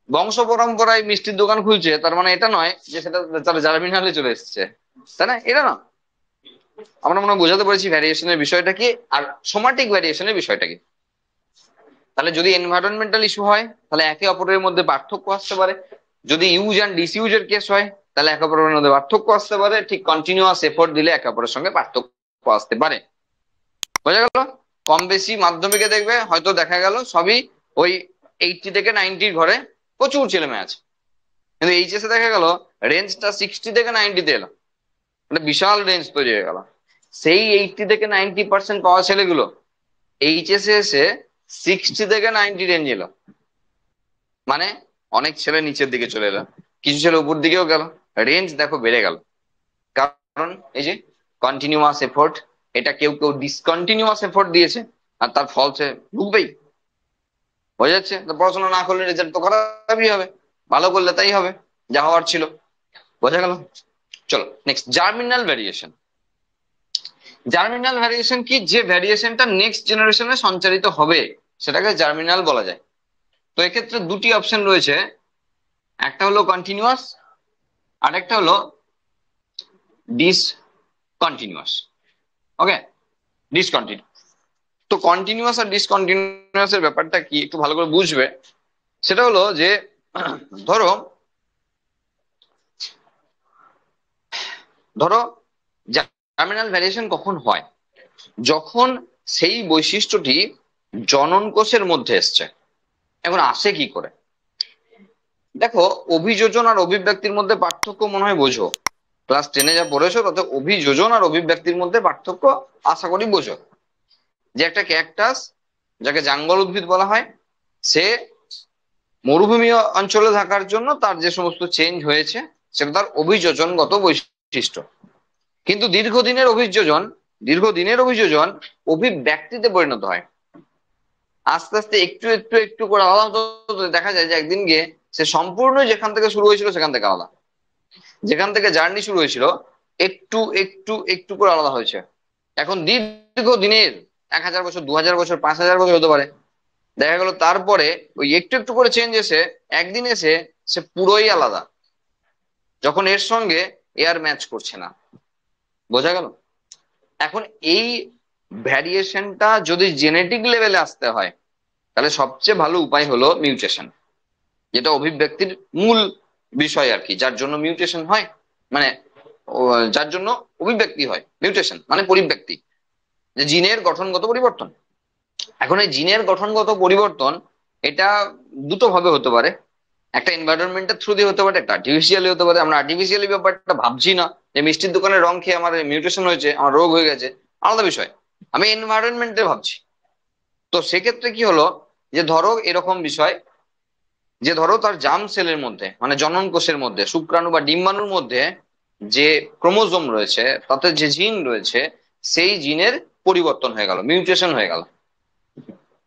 Speaker 1: বংশ পরম্পরায় মিষ্টির দোকান খুলছে তার মানে এটা নয় যে সেটা তার জার্মিনালে চলে এসেছে, তাই না? এটা না। আমরা মনে হয় বোঝাতে পেরেছি ভ্যারিয়েশনের বিষয়টা কি আর সোমাটিক ভ্যারিয়েশনের বিষয়টা কি। তাহলে যদি এনভায়রনমেন্টাল ইস্যু হয় তাহলে একে অপরের মধ্যে পার্থক্য আসতে পারে। যদি ইউজ অ্যান্ড ডিসইউজের কেস হয় তাহলে একে অপরের মধ্যে পার্থক্য আসতে পারে। ঠিক কন্টিনিউয়াস এফোর্ট দিলে একে অপরের সঙ্গে পার্থক্য আসতে পারে। বোঝা গেল? কম বেশি মাধ্যমিকে দেখবে হয়তো দেখা গেল সবই ওই 80 থেকে 90 ঘরে প্রচুর ছেলে মেয়ে আছে, কিন্তু এইচএসে দেখা গেল রেঞ্জটা 60 থেকে 90 এলো, একটা বিশাল রেঞ্জ তৈরি হয়ে গেল। সেই 80 থেকে 90% পাওয়া ছেলেগুলো এইচএসে এসে 60 থেকে 90 রেঞ্জ এলো, মানে অনেক ছেলে নিচের দিকে চলে এলো, কিছু ছেলে উপর দিকেও গেল, রেঞ্জ দেখো বেড়ে গেল। কারণ এই যে কন্টিনিউয়াস এফোর্ট, এটা কেউ কেউ ডিসকন্টিনিউয়াস এফোর্ট দিয়েছে আর তার ফল সে ভুগবেই। বোঝা যাচ্ছে? তো পড়াশোনা না করলে রেজাল্ট তো খারাপই হবে, ভালো করলে তাই হবে যা হওয়ার ছিল। বোঝা গেল? চলো next, germinal variation. Germinal variation কি? যে ভ্যারিয়েশনটা নেক্সট জেনারেশনে সঞ্চারিত হবে সেটাকে জার্মিনাল বলা যায়। তো এক্ষেত্রে দুটি অপশন রয়েছে, একটা হলো কন্টিনিউয়াস আর একটা হলো ডিসকন্টিনিউয়াস। ওকে, ডিসকন্টিনিউয়াস। তো কন্টিনিউয়াস আর ডিসকন্টিনিউয়াস এর ব্যাপারটা কি একটু ভালো করে বুঝবে। সেটা হলো যে ধরো ধরো জার্মিনাল ভ্যারিয়েশন কখন হয়? যখন সেই বৈশিষ্ট্যটি জনন কোষের মধ্যে এসছে। এখন আসে কি করে? দেখো, অভিযোজন আর অভিব্যক্তির মধ্যে পার্থক্য মনে হয় বোঝো, ক্লাস 10 যা পড়েছো তাতে অভিযোজন আর অভিব্যক্তির মধ্যে পার্থক্য আশা করি বোঝো। যে একটা ক্যাকটাস, যাকে জাঙ্গল উদ্ভিদ বলা হয়, সে মরুভূমি অঞ্চলে থাকার জন্য তার যে সমস্ত চেঞ্জ হয়েছে সেটা তার অভিযোজনগত বৈশিষ্ট্য। কিন্তু দীর্ঘদিনের অভিযোজন অভিব্যক্তিতে পরিণত হয়। আস্তে আস্তে একটু একটু একটু করে আলাদা হতে হতে দেখা যায় যে একদিন গিয়ে সে সম্পূর্ণ যেখান থেকে শুরু হয়েছিল সেখান থেকে আলাদা। যেখান থেকে জার্নি শুরু হয়েছিল একটু একটু একটু করে আলাদা হয়েছে। এখন দীর্ঘদিনের 1000 বছর, 2000 বছর, 5000 বছর হতে পারে, দেখা গেল তারপরে ওই একটু একটু করে চেঞ্জ এসে একদিন এসে সে পুরোই আলাদা, যখন এর সঙ্গে এয়ার ম্যাচ করছে না। বোঝা গেল? এখন এই ভ্যারিয়েশনটা যদি জেনেটিক লেভেলে আসতে হয় তাহলে সবচেয়ে ভালো উপায় হলো মিউটেশন, যেটা অভিব্যক্তির মূল বিষয় আর কি, যার জন্য মিউটেশন হয়। মানে যার জন্য অভিব্যক্তি হয়, মিউটেশন মানে পরিব্যক্তি, যে জিনের গঠনগত পরিবর্তন। এখন এই জিনের গঠনগত পরিবর্তন এটা দুটো ভাবে হতে পারে। একটা এনভায়রনমেন্টের থ্রু দিয়ে হতে পারে, একটা আর্টিফিশিয়ালি হতে পারে। আমরা আর্টিফিশিয়ালি ব্যাপারটা ভাবছি না, যে মিষ্টির দোকানের রং খেয়ে আমার মিউটেশন হয়েছে, আমার রোগ হয়ে গেছে, আলাদা বিষয়। আমি এনভায়রনমেন্টে ভাবছি। তো সেক্ষেত্রে কি হলো, যে ধরো এরকম বিষয়, যে ধরো তার জার্ম সেলের মধ্যে মানে জনন কোষের মধ্যে, শুক্রাণু বা ডিম্বাণুর মধ্যে যে ক্রোমোজোম রয়েছে তাতে যে জিন রয়েছে, সেই জিনের পরিবর্তন হয়ে গেল, মিউটেশন হয়ে গেল।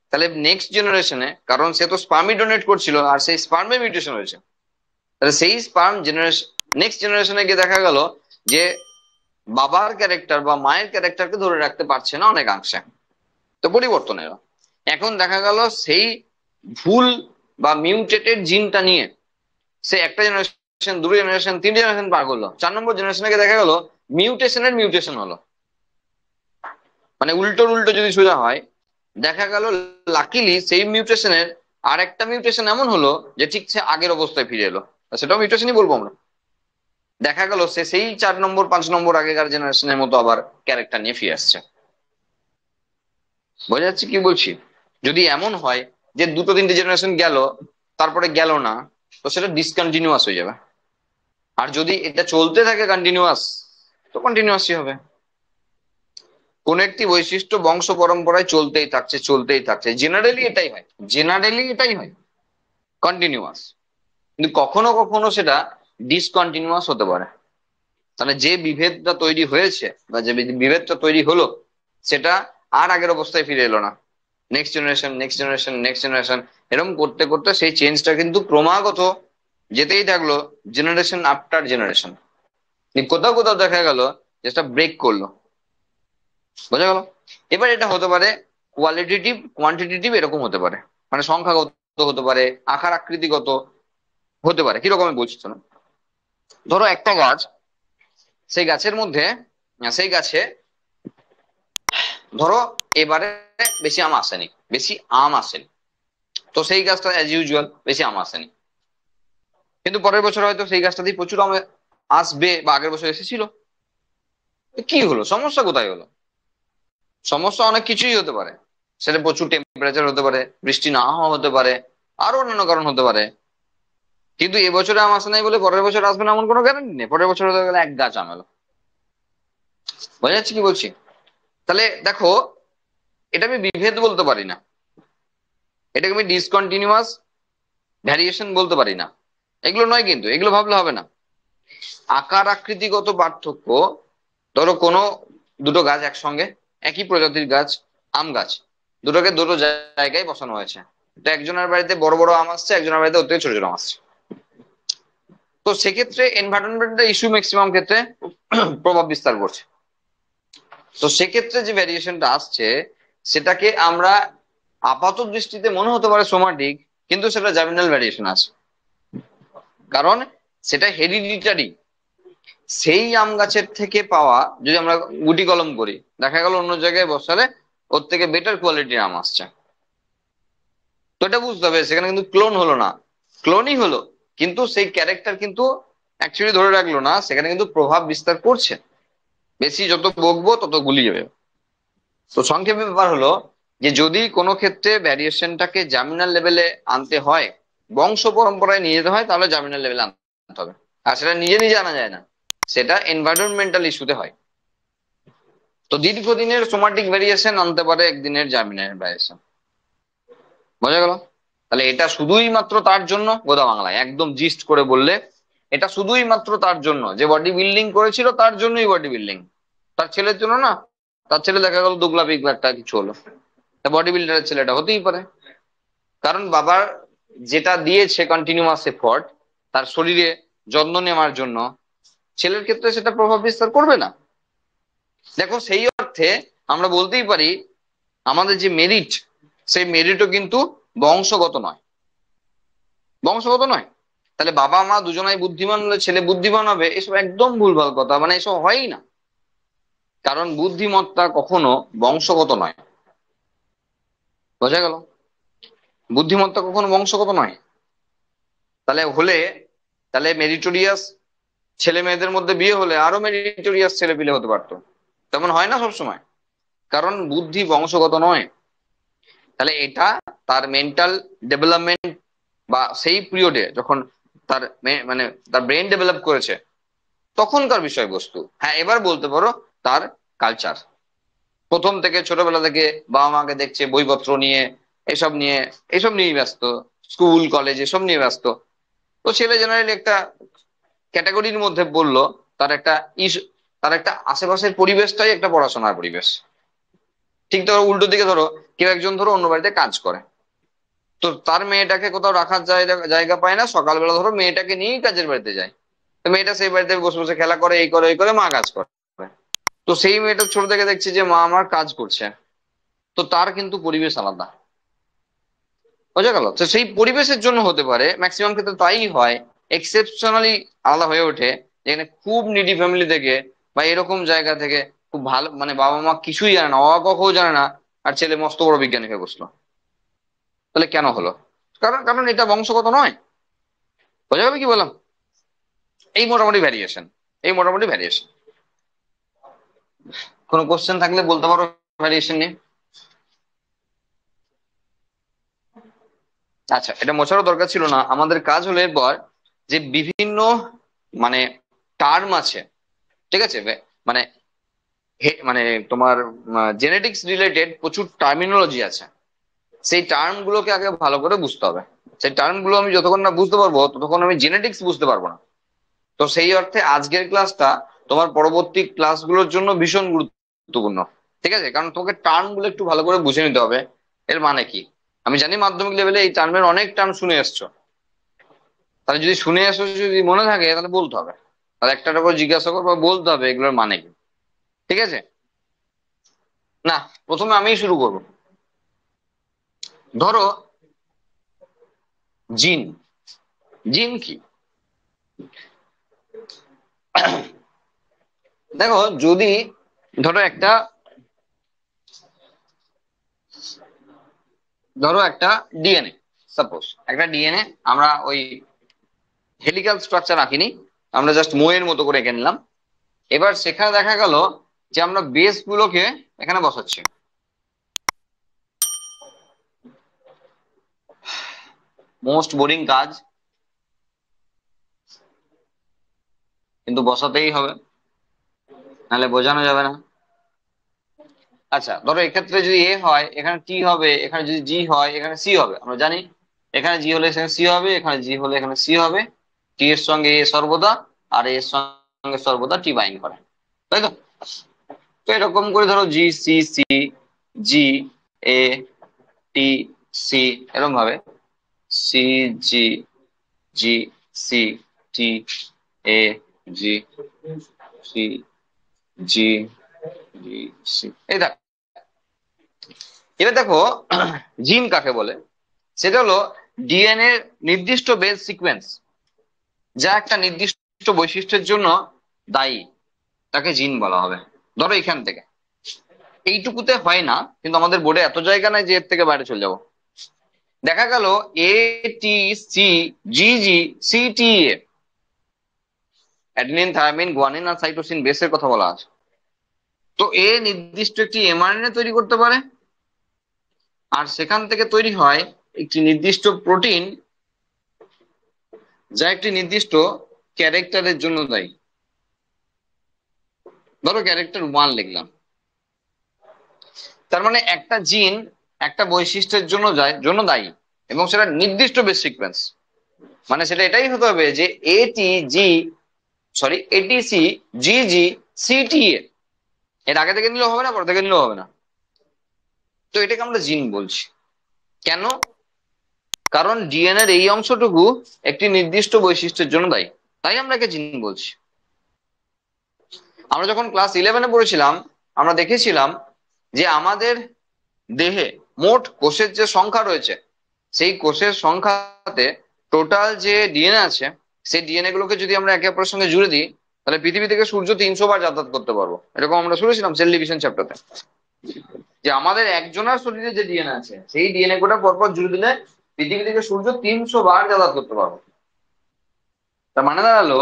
Speaker 1: তাহলে নেক্সট জেনারেশনে, কারণ সে তো স্পার্মই ডোনেট করছিল আর সেই স্পার্মে মিউটেশন হয়েছে, তাহলে সেই স্পার্ম জেনারেশন নেক্সট জেনারেশনে গিয়ে দেখা গেল যে বাবার ক্যারেক্টার বা মায়ের ক্যারেক্টারকে ধরে রাখতে পারছে না অনেকাংশে, তো পরিবর্তন এলো। এখন দেখা গেল সেই ভুল বা মিউটেটেড জিনটা নিয়ে সে একটা জেনারেশন, দুটো জেনারেশন, 3 জেনারেশন পার করলো, 4 নম্বর জেনারেশনে গিয়ে দেখা গেল মিউটেশনের মিউটেশন হলো। মানে উল্টোর উল্টো যদি সোজা হয়, দেখা গেল লাকিলি সেই মিউটেশনের আর একটা মিউটেশন এমন হলো যে ঠিক সে আগের অবস্থায় ফিরে এলো, সেটাও মিউটেশনই বলবো আমরা। দেখা গেল সে সেই 4 নম্বর 5 নম্বর আগেকার জেনারেশনের মতো আবার ক্যারেক্টার নিয়ে ফিরে আসছে। বোঝা যাচ্ছে কি বলছি? যদি এমন হয় যে দুটো তিনটে জেনারেশন গেল তারপরে গেল না, তো সেটা ডিসকন্টিনিউয়াস হয়ে যাবে। আর যদি এটা চলতে থাকে কন্টিনিউয়াস, তো কন্টিনিউয়াসই হবে। কোন একটি বৈশিষ্ট্য বংশ পরম্পরায় চলতেই থাকছে, চলতেই থাকছে, জেনারেলি এটাই হয়, জেনারেলি এটাই হয়। কন্টিনিউয়াস, কিন্তু কখনো কখনো সেটা ডিসকন্টিনিউয়াস হতে পারে। তাহলে যে বিভেদটা তৈরি হয়েছে বা যে বিভেদটা তৈরি হলো সেটা আর আগের অবস্থায় ফিরে এলো না। Next generation, next generation, next generation, এরকম করতে করতে সেই চেঞ্জটা কিন্তু ক্রমাগত যেতেই থাকলো, জেনারেশন আফটার জেনারেশন। কোথাও কোথাও দেখা গেল যেটা ব্রেক করলো। বোঝা গেল? এবার এটা হতে পারে কোয়ালিটেটিভ, কোয়ান্টিটেটিভ, এরকম হতে পারে, মানে সংখ্যাগত হতে পারে, আকার আকৃতিগত হতে পারে। কিরকম আমি বলছি শোনো। ধরো একটা গাছ, সেই গাছের মধ্যে, সেই গাছে ধরো এবারে বেশি আম আসেনি, বেশি আম আসেনি, তো সেই গাছটা অ্যাজ ইউজুয়াল বেশি আম আসেনি। কিন্তু পরের বছর হয়তো সেই গাছটাতেই প্রচুর আম আসবে, বা আগের বছর এসেছিল। তো কি হলো, সমস্যা কোথায় হলো? সমস্যা অনেক কিছুই হতে পারে। সেটা প্রচুর টেম্পারেচার হতে পারে, বৃষ্টি না হওয়া হতে পারে, আরো অন্যান্য কারণ হতে পারে। কিন্তু এবছরে আম আসে নাই বলে পরের বছর আসবে না এমন কোনো গ্যারান্টি নেই। পরের বছর হতে গেলে এক গাছ আম এলো। বোঝা যাচ্ছে কি বলছি? তাহলে দেখো, এটা আমি বিভেদ বলতে পারি না, এটাকে আমি ডিসকন্টিনিউয়াস ভ্যারিয়েশন বলতে পারি না। এগুলো নয়, কিন্তু এগুলো ভাবলে হবে না। আকার আকৃতিগত পার্থক্য, ধরো কোনো দুটো গাছ একসঙ্গে, একই প্রজাতির গাছ, আম গাছ, দুটোকে দুটো জায়গায় বসানো হয়েছে। তো একজনের বাড়িতে বড় বড় আম আসছে, একজনের বাড়িতে ওর থেকে ছোট ছোট আম আসছে। তো সেক্ষেত্রে এনভায়রনমেন্টাল ইস্যু ম্যাক্সিমাম ক্ষেত্রে প্রভাব বিস্তার করছে। তো সেক্ষেত্রে যে ভ্যারিয়েশনটা আসছে সেটাকে আমরা আপাত দৃষ্টিতে মনে হতে পারে সোমাটিক, কিন্তু সেটা জার্মিনাল ভ্যারিয়েশন আছে। কারণ সেটা হেরিডিটারি। সেই আম গাছের থেকে পাওয়া, যদি আমরা গুটি কলম করি, দেখা গেল অন্য জায়গায় বসালে ওর থেকে বেটার কোয়ালিটির আম আসছে। তো এটা বুঝতে হবে, সেখানে কিন্তু ক্লোন হলো না, ক্লোনই হলো, কিন্তু সেই ক্যারেক্টার কিন্তু অ্যাকচুয়ালি ধরে রাখলো না, সেখানে কিন্তু প্রভাব বিস্তার করছে। বেশি যত বকবো তত গুলিয়ে যাবে। তো সংক্ষেপে ব্যাপার হলো যে যদি কোনো ক্ষেত্রে ভ্যারিয়েশনটাকে জার্মিনাল লেভেলে আনতে হয়, বংশ পরম্পরায় নিয়ে যেতে হয়, তাহলে জার্মিনাল লেভেলে আনতে হবে। আর সেটা নিজে নিজে আনা যায় না, সেটা এনভায়রনমেন্টাল ইস্যুতে হয়। তো দীর্ঘদিনের সোমাটিক ভ্যারিয়েশন আনতে পারে একদিনের জার্মিনাল ভ্যারিয়েশন। বোঝা গেল? তাহলে এটা শুধুই মাত্র তার জন্য, গোদা বাংলায় একদম জিস্ট করে বললে, এটা শুধুই মাত্র তার জন্য যে বডি বিল্ডিং করেছিল, তার জন্যই বডি বিল্ডিং। তার ছেলের জন্য না। তার ছেলে দেখা গেল দুগলা পিগলা একটা কিছু হলো, তা বডি বিল্ডারের ছেলেটা হতেই পারে। কারণ বাবার যেটা দিয়েছে কন্টিনিউয়াস এফোর্ট তার শরীরে যত্ন নেওয়ার জন্য, ছেলের ক্ষেত্রে সেটা প্রভাব বিস্তার করবে না। দেখো সেই অর্থে আমরা বলতেই পারি আমাদের যে মেরিট, সেই মেরিটও কিন্তু বংশগত নয়, বংশগত নয়। তাহলে বাবা মা দুজনাই বুদ্ধিমান হলে ছেলে বুদ্ধিমান হবে, এসব একদম ভুলভাল কথা, মানে এসব হয়ই না। কারণ বুদ্ধিমত্তা কখনো বংশগত নয়। বোঝা গেল? বুদ্ধিমত্তা কখনো বংশগত নয়। তাহলে হলে, তাহলে মেরিটোরিয়াস ছেলে মেয়েদের মধ্যে বিয়ে হলে আরো মেরিটোরিয়াস ছেলে পিলে হতে পারতো। তেমন হয় না সবসময়, কারণ বুদ্ধি বংশগত নয়। তাহলে এটা তার মেন্টাল ডেভেলপমেন্ট, বা সেই পিরিয়ডে যখন তার মানে তার ব্রেন ডেভেলপ করেছে তখনকার বিষয়বস্তু। হ্যাঁ, এবার বলতে পারো তার কালচার, প্রথম থেকে ছোটবেলা থেকে বাবা মাকে দেখছে বইপত্র নিয়ে, এসব নিয়ে, এসব নিয়ে ব্যস্ত, স্কুল কলেজ এসব নিয়ে ব্যস্ত। তো ছেলে জেনারেলি একটা ক্যাটাগরির মধ্যে বললো, তার একটা ইস, তার একটা আশেপাশের পরিবেশটাই একটা পড়াশোনার পরিবেশ। ঠিক ধরো উল্টো দিকে, ধরো কেউ একজন ধরো অন্য বাড়িতে কাজ করে, তো তার মেয়েটাকে কোথাও রাখার জায়গা জায়গা পায় না, সকালবেলা ধরো মেয়েটাকে নিয়েই কাজের বাড়িতে যায়। তো মেয়েটা সেই বাড়িতে বসে বসে খেলা করে, এই করে এই করে, মা কাজ করে। তো সেই মেয়েটা ছোট থেকে দেখছে যে মা আমার কাজ করছে, তো তার কিন্তু পরিবেশ আলাদা। বোঝা গেল? তো সেই পরিবেশের জন্য হতে পারে, ম্যাক্সিমাম ক্ষেত্রে তাই হয়, এক্সেপশনালি আলাদা হয়ে ওঠে, যেখানে খুব নিডি ফ্যামিলি থেকে বা এরকম জায়গা থেকে, খুব ভালো মানে বাবা মা কিছুই জানে না, অ আ ক খ ও জানে না, আর ছেলে মস্ত বড় বিজ্ঞানী হয়ে বসলো। তাহলে কেন হলো? কারণ কারণ এটা বংশগত নয়। বোঝা গেল কি বললাম? এই মোটামুটি ভ্যারিয়েশন, এই মোটামুটি ভ্যারিয়েশন। কোনো কোশ্চেন থাকলে বলতে পারো ভ্যারিয়েশন নিয়ে। আচ্ছা, এটা মোছারও দরকার ছিল না। আমাদের কাজ হলো এরপর যে বিভিন্ন মানে টার্ম আছে, ঠিক আছে, মানে মানে তোমার জেনেটিক্স রিলেটেড প্রচুর টার্মিনোলজি আছে। সেই টার্ম গুলোকে আগে ভালো করে বুঝতে হবে। সেই টার্ম গুলো আমি যতক্ষণ না বুঝতে পারবো ততক্ষণ আমি জেনেটিক্স বুঝতে পারবো না। তো সেই অর্থে আজকের ক্লাসটা তোমার পরবর্তী ক্লাসগুলোর জন্য ভীষণ গুরুত্বপূর্ণ। ঠিক আছে, কারণ তোমাকে টার্ম গুলো একটু ভালো করে বুঝে নিতে হবে এর মানে কি। আমি জানি মাধ্যমিক লেভেলে এই টার্মের অনেক টার্ম শুনে এসছো, তাহলে যদি শুনে এসো, যদি মনে থাকে তাহলে বলতে হবে, তাহলে একটা করে জিজ্ঞাসা করবো বা বলতে হবে এগুলোর মানে কি। ঠিক আছে, না প্রথমে আমিই শুরু করবো। ধরো জিন, জিন কি? দেখো, যদি ধরো একটা ধরো একটা ডিএনএ, সাপোজ একটা ডিএনএ আমরা ওই হেলিক্যাল স্ট্রাকচার আঁকিনি, আমরা জাস্ট মোয়ের মতো করে এঁকে নিলাম। এবার সেখানে দেখা গেল যে আমরা বেস গুলোকে এখানে বসাচ্ছি। মোস্ট বোরিং কাজ, কিন্তু বসাতেই হবে, নাহলে বোঝানো যাবে না। আচ্ছা ধরো এক্ষেত্রে যদি এ হয় এখানে টি হবে, এখানে যদি জি হয় এখানে সি হবে, আমরা জানি এখানে জি হলে এখানে সি হবে, এখানে জি হলে এখানে সি হবে। টি এর সঙ্গে এ সর্বদা, আর এর সঙ্গে সর্বদা টি বাইন্ড করে, তাই তো? তো এরকম করে ধরো জি সি সি, জি এ, টি সি, এরকম ভাবে সি জি, জি সি, টি এ, জি সি, জি জি সি, এই দেখ। এবার দেখো জিন কাকে বলে। সেটা হলো ডিএনএ নির্দিষ্ট বেস সিকোয়েন্স, যা একটা নির্দিষ্ট বৈশিষ্ট্যের জন্য দায়ী, তাকে জিন বলা হবে। ধরো এখান থেকে এইটুকুতে হয় না, কিন্তু আমাদের বোর্ডে এত জায়গা নাই যে এর থেকে বাইরে চলে যাবো। দেখা গেল এ টি সি, জি জি, সি টি এ, অ্যাডেনিন থায়ামিন গুয়ানিন আর সাইটোসিন বেসের কথা বলা আছে। তো এ নির্দিষ্ট একটি এমআরএনএ তৈরি করতে পারে, আর সেখান থেকে তৈরি হয় একটি নির্দিষ্ট প্রোটিন, যা একটি নির্দিষ্ট ক্যারেক্টারের জন্য দায়ী। ধরো ক্যারেক্টার 1 লিখলাম, তার মানে একটা জিন একটা বৈশিষ্ট্যের জন্য দায়ী, এবং সেটা নির্দিষ্ট বেস সিকোয়েন্স। মানে সেটা এটাই হতে হবে যে এটি জি, সরি এটিসি, জি জি, সিটি এ, এর আগে থেকে নিলেও হবে না, পরে থেকে নিলেও হবে না। তো এটাকে আমরা জিন বলছি। কেন? কারণ ডিএনএ এর এই অংশটুকু একটি নির্দিষ্ট বৈশিষ্ট্যের জন্য দায়ী, তাই আমরা একে জিন বলছি। আমরা যখন ক্লাস 11-এ পড়েছিলাম, আমরা দেখেছিলাম যে আমাদের দেহে মোট কোষের যে সংখ্যা রয়েছে, সেই কোষের সংখ্যাতে টোটাল যে ডিএনএ আছে, সেই ডিএনএ গুলোকে যদি আমরা একে অপরের সঙ্গে জুড়ে দিই, তাহলে পৃথিবী থেকে সূর্য 300 বার যাতায়াত করতে পারবো। এরকম আমরা শুনেছিলাম সেল ডিভিশন চ্যাপ্টারতে, যে আমাদের একজনের শরীরে যে ডিএনএ আছে সেই ডিএনএ গুলো পরপর জুড়ে দিলে পৃথিবী থেকে সূর্য 300 বার যাতায়াত করতে পারবো। তার মানে দাঁড়ালো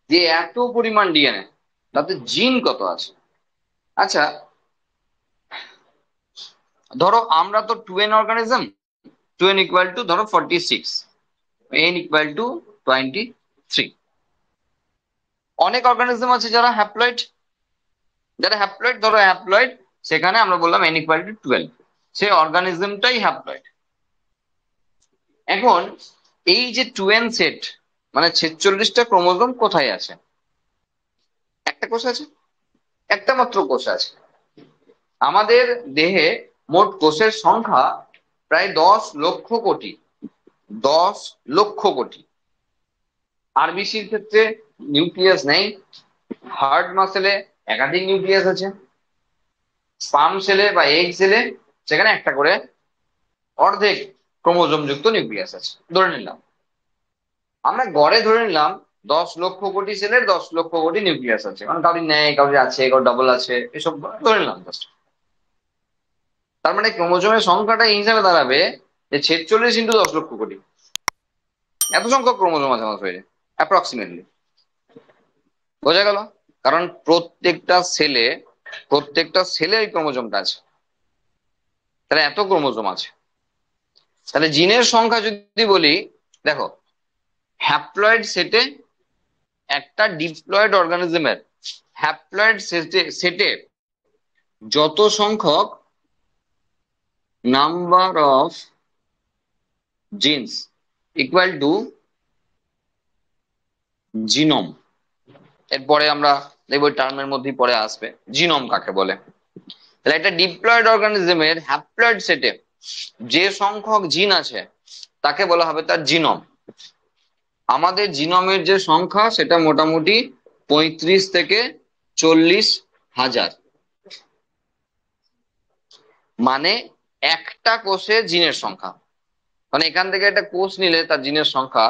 Speaker 1: যে এত পরিমাণ ডিএনএ, তাতে জিন কত আছে। আচ্ছা ধরো আমরা তো 2n organism, 2n equal to ধরো 46, n ইকুয়াল টু 23। অনেক অর্গানিজম আছে যারা হ্যাপ্লয়েড, ধরো হ্যাপ্লয়েড, সেখানে আমরা বললাম n ইকুয়াল টু 12, সেই অর্গানিজমটাই হ্যাপ্লয়েড। এখন এই যে 2n সেট, মানে 46টা ক্রোমোজোম কোথায় আছে? একটা কোষ আছে, একটা মাত্র কোষ আছে। আমাদের দেহে মোট কোষের সংখ্যা প্রায় 10 লক্ষ কোটি, 10 লক্ষ কোটি। আরবিসির ক্ষেত্রে নিউক্লিয়াস নেই, হার্ট মাসেলে একাধিক নিউক্লিয়াস আছে, স্পার্ম সেলে বা এগ সেলে সেখানে একটা করে অর্ধেক ক্রোমোজোম যুক্ত নিউক্লিয়াস আছে ধরে নিলাম। আমরা গড়ে ধরে নিলাম 10 লক্ষ কোটি সেলের 10 লক্ষ কোটি নিউক্লিয়াস আছে, কারণ কারোর নেই, কারোর আছে, কারোর ডবল আছে, এসব ধরে নিলাম জাস্ট। তার মানে ক্রোমোজোমের সংখ্যাটা এই হিসাবে দাঁড়াবে যে 46 × 10 লক্ষ কোটি, এত সংখ্যক ক্রোমোজোম আছে আমার শরীরে অ্যাপ্রক্সিমেটলি। বোঝা গেল? কারণ প্রত্যেকটা সেলে এই ক্রোমোজোমটা আছে, তাহলে এত ক্রোমোজোম আছে। তাহলে জিনের সংখ্যা যদি বলি, দেখো হ্যাপ্লয়েড সেটে, একটা ডিপ্লয়েড অর্গানিজমের হ্যাপ্লয়েড সেটে যত সংখ্যক number of genes equal to genome. এরপরে আমরা দেখবো টার্মের মধ্যেই পরে আসবে জিনোম কাকে বলে। তাহলে একটা ডিপ্লয়েড অর্গানিজমের হ্যাপ্লয়েড সেটে যে সংখ্যক জিন আছে তাকে বলা হবে তার জিনোম। আমাদের জিনোমের যে সংখ্যা সেটা মোটামুটি 35 থেকে 40,000। মানে একটা কোষে জিনের সংখ্যা, মানে এখান থেকে একটা কোষ নিলে তার জিনের সংখ্যা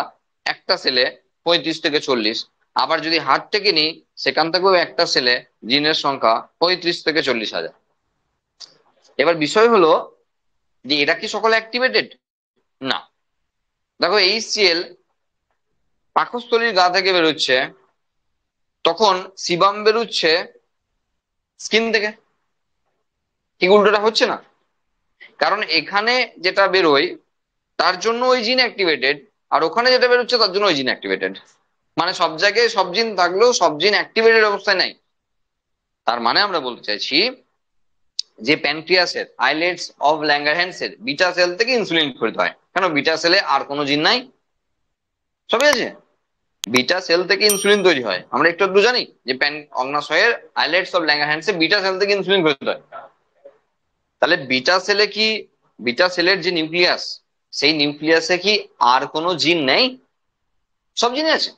Speaker 1: একটা সেলে 35 থেকে 40। আবার যদি হার্ট থেকে নিই সেখান থেকেও একটা সেলে জিনের সংখ্যা 35 থেকে 40,000। এবার বিষয় হলো যে এরা কি সকলে অ্যাক্টিভেটেড? না। দেখো HCl পাকস্থলীর গা থেকে বেরোচ্ছে, তখন সিবাম বেরোচ্ছে স্কিন থেকে, ঠিক উল্টোটা হচ্ছে না? কারণ এখানে যেটা বেরোয় তার জন্য ওই জিন অ্যাক্টিভেটেড, আর ওখানে যেটা বেরোচ্ছে তার জন্য ওই জিন অ্যাক্টিভেটেড। মানে সব জায়গায় সব জিন থাকলেও সব জিন অ্যাক্টিভেটেড অবস্থায় নাই। তার মানে আমরা বলতে চাইছি যে প্যানক্রিয়াসের আইলেটস অফ ল্যাঙ্গারহ্যান্স এর বিটা সেল থেকে ইনসুলিন উৎপন্ন হয়। কেন? বিটা সেলে আর কোনো জিন নাই, সবই আছে। বিটা সেল থেকে ইনসুলিন তৈরি হয়, আমরা একটু একটু জানি যে অগ্নাশয়ের আইলেটস অফ ল্যাঙ্গারহ্যান্স এর বিটা সেল থেকে ইনসুলিন তৈরি হয়। তাহলে বিটা সেলে কি, বিটা সেলের যে নিউক্লিয়াস, সেই নিউক্লিয়াসে কি আর কোনো জিন নেই? সব জিন আছে,